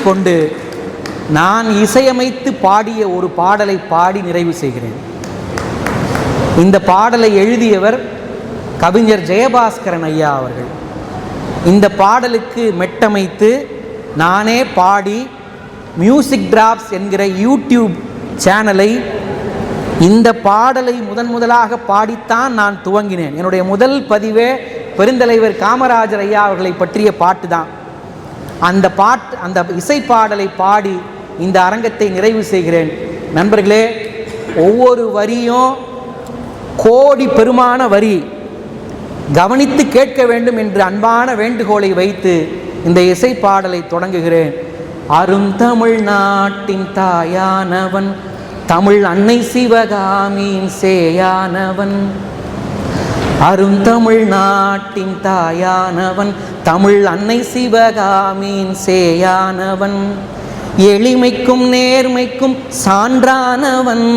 கொண்டு நான் இசையமைத்து பாடிய ஒரு பாடலை பாடி நிறைவு செய்கிறேன். இந்த பாடலை எழுதியவர் கவிஞர் ஜெயபாஸ்கரன் ஐயா அவர்கள். இந்த பாடலுக்கு மெட்டமைத்து நானே பாடி மியூசிக் டிராப்ஸ் என்கிற யூடியூப் சேனலை இந்த பாடலை முதலாக பாடித்தான் நான் துவங்கினேன். என்னுடைய முதல் பதிவே பெருந்தலைவர் காமராஜர் ஐயா அவர்களை பற்றிய பாட்டு தான். அந்த இசை பாடலை பாடி இந்த அரங்கத்தை நிறைவு செய்கிறேன். நண்பர்களே, ஒவ்வொரு வரியும் கோடி பெருமான வரி, கவனித்து கேட்க வேண்டும் என்று அன்பான வேண்டுகோளை வைத்து இந்த இசை பாடலை தொடங்குகிறேன். அருந்தமிழ் நாட்டின் தாயானவன், தமிழ் அன்னை சிவகாமியின் சேயானவன். அருந்தமிழ் நாட்டின் தாயானவன், தமிழ் அன்னை சிவகாமியின் சேயானவன். எளிமைக்கும் நேர்மைக்கும் சான்றானவன்,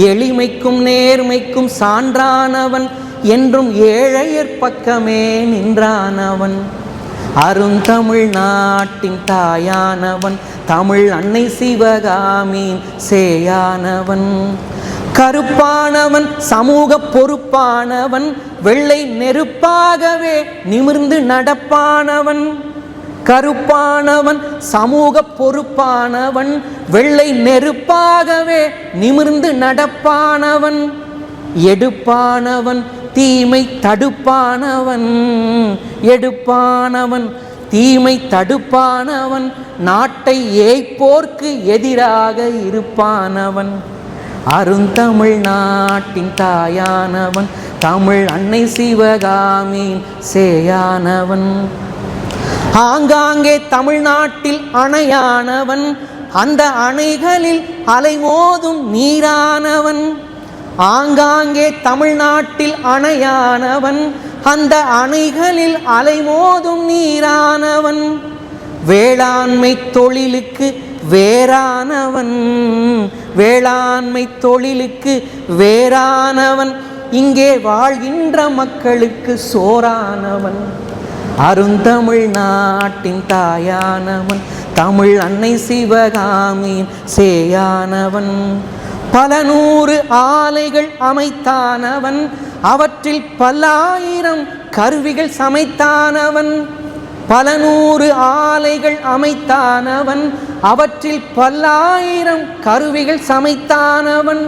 எளிமைக்கும் நேர்மைக்கும் சான்றானவன், என்றும் ஏழையர் பக்கமே நின்றானவன். அருந்தமிழ் நாட்டின் தாயானவன், தமிழ் அன்னை சிவகாமியின் சேயானவன். கருப்பானவன், சமூக பொறுப்பானவன், வெள்ளை நெருப்பாகவே நிமிர்ந்து நடப்பானவன். கருப்பானவன் சமூக பொறுப்பானவன், வெள்ளை நெருப்பாகவே நிமிர்ந்து நடப்பானவன், எடுப்பானவன் தீமை தடுப்பானவன், எடுப்பானவன் தீமை தடுப்பானவன், நாட்டை ஏய்ப்போர்க்கு எதிராக இருப்பானவன், அருந்தமிழ் நாட்டின் தாயானவன், தமிழ் அன்னை சிவகாமியின் சேயானவன், ஆங்காங்கே தமிழ்நாட்டில் அணையானவன், அந்த அணைகளில் அலைமோதும் நீரானவன், ஆங்காங்கே தமிழ்நாட்டில் அணையானவன், அந்த அணைகளில் அலைமோதும் நீரானவன், வேளாண்மை தொழிலுக்கு வேறானவன், வேளாண்மை தொழிலுக்கு வேறானவன், இங்கே வாழ்கின்ற மக்களுக்கு சோறானவன், அருந்தமிழ் நாட்டின் தாயானவன், தமிழ் அன்னை சிவகாமியின் சேயானவன், பல நூறு ஆலைகள் அமைத்தானவன், அவற்றில் பல்லாயிரம் கருவிகள் சமைத்தானவன், பல நூறு ஆலைகள் அமைத்தானவன், அவற்றில் பல்லாயிரம் கருவிகள் சமைத்தானவன்,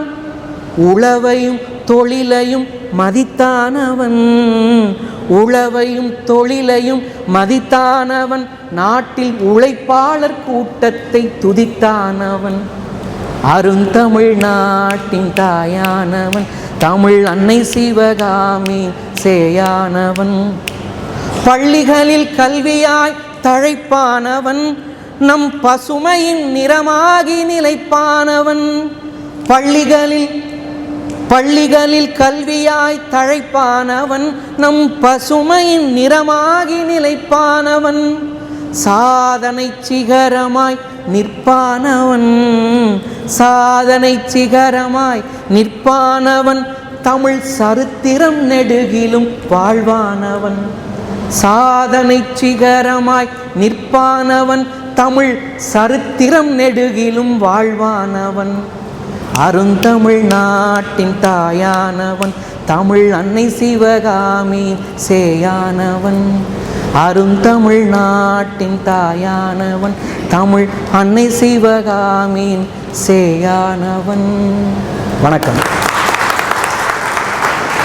உழவையும் தொழிலையும் மதித்தானவன், உழவையும் தொழிலையும் மதித்தானவன், நாட்டில் உழைப்பாளர் கூட்டத்தை துதித்தானவன், அருந்தமிழ் நாட்டின் தாயானவன், தமிழ் அன்னை சிவகாமி சேயானவன், பள்ளிகளில் கல்வியாய் தழைப்பானவன், நம் பசுமையின் நிறமாகி நிலைப்பானவன், பள்ளிகளில் கல்வியாய் தழைப்பானவன், நம் பசுமையின் நிறமாகி நிலைப்பானவன், சாதனை சிகரமாய் நிற்பானவன், சாதனை சிகரமாய் நிற்பானவன், தமிழ் சரித்திரம் நெடுகிலும் வாழ்வானவன், சாதனை சிகரமாய் நிற்பானவன், தமிழ் சரித்திரம் நெடுகிலும் வாழ்வானவன், அருந்தமிழ் நாட்டின் தாயானவன், தமிழ் அன்னை சிவகாமி சேயானவன், அருந்தமிழ் நாட்டின் தாயானவன், தமிழ் அன்னை சிவகாமியின் சேயானவன். வணக்கம்.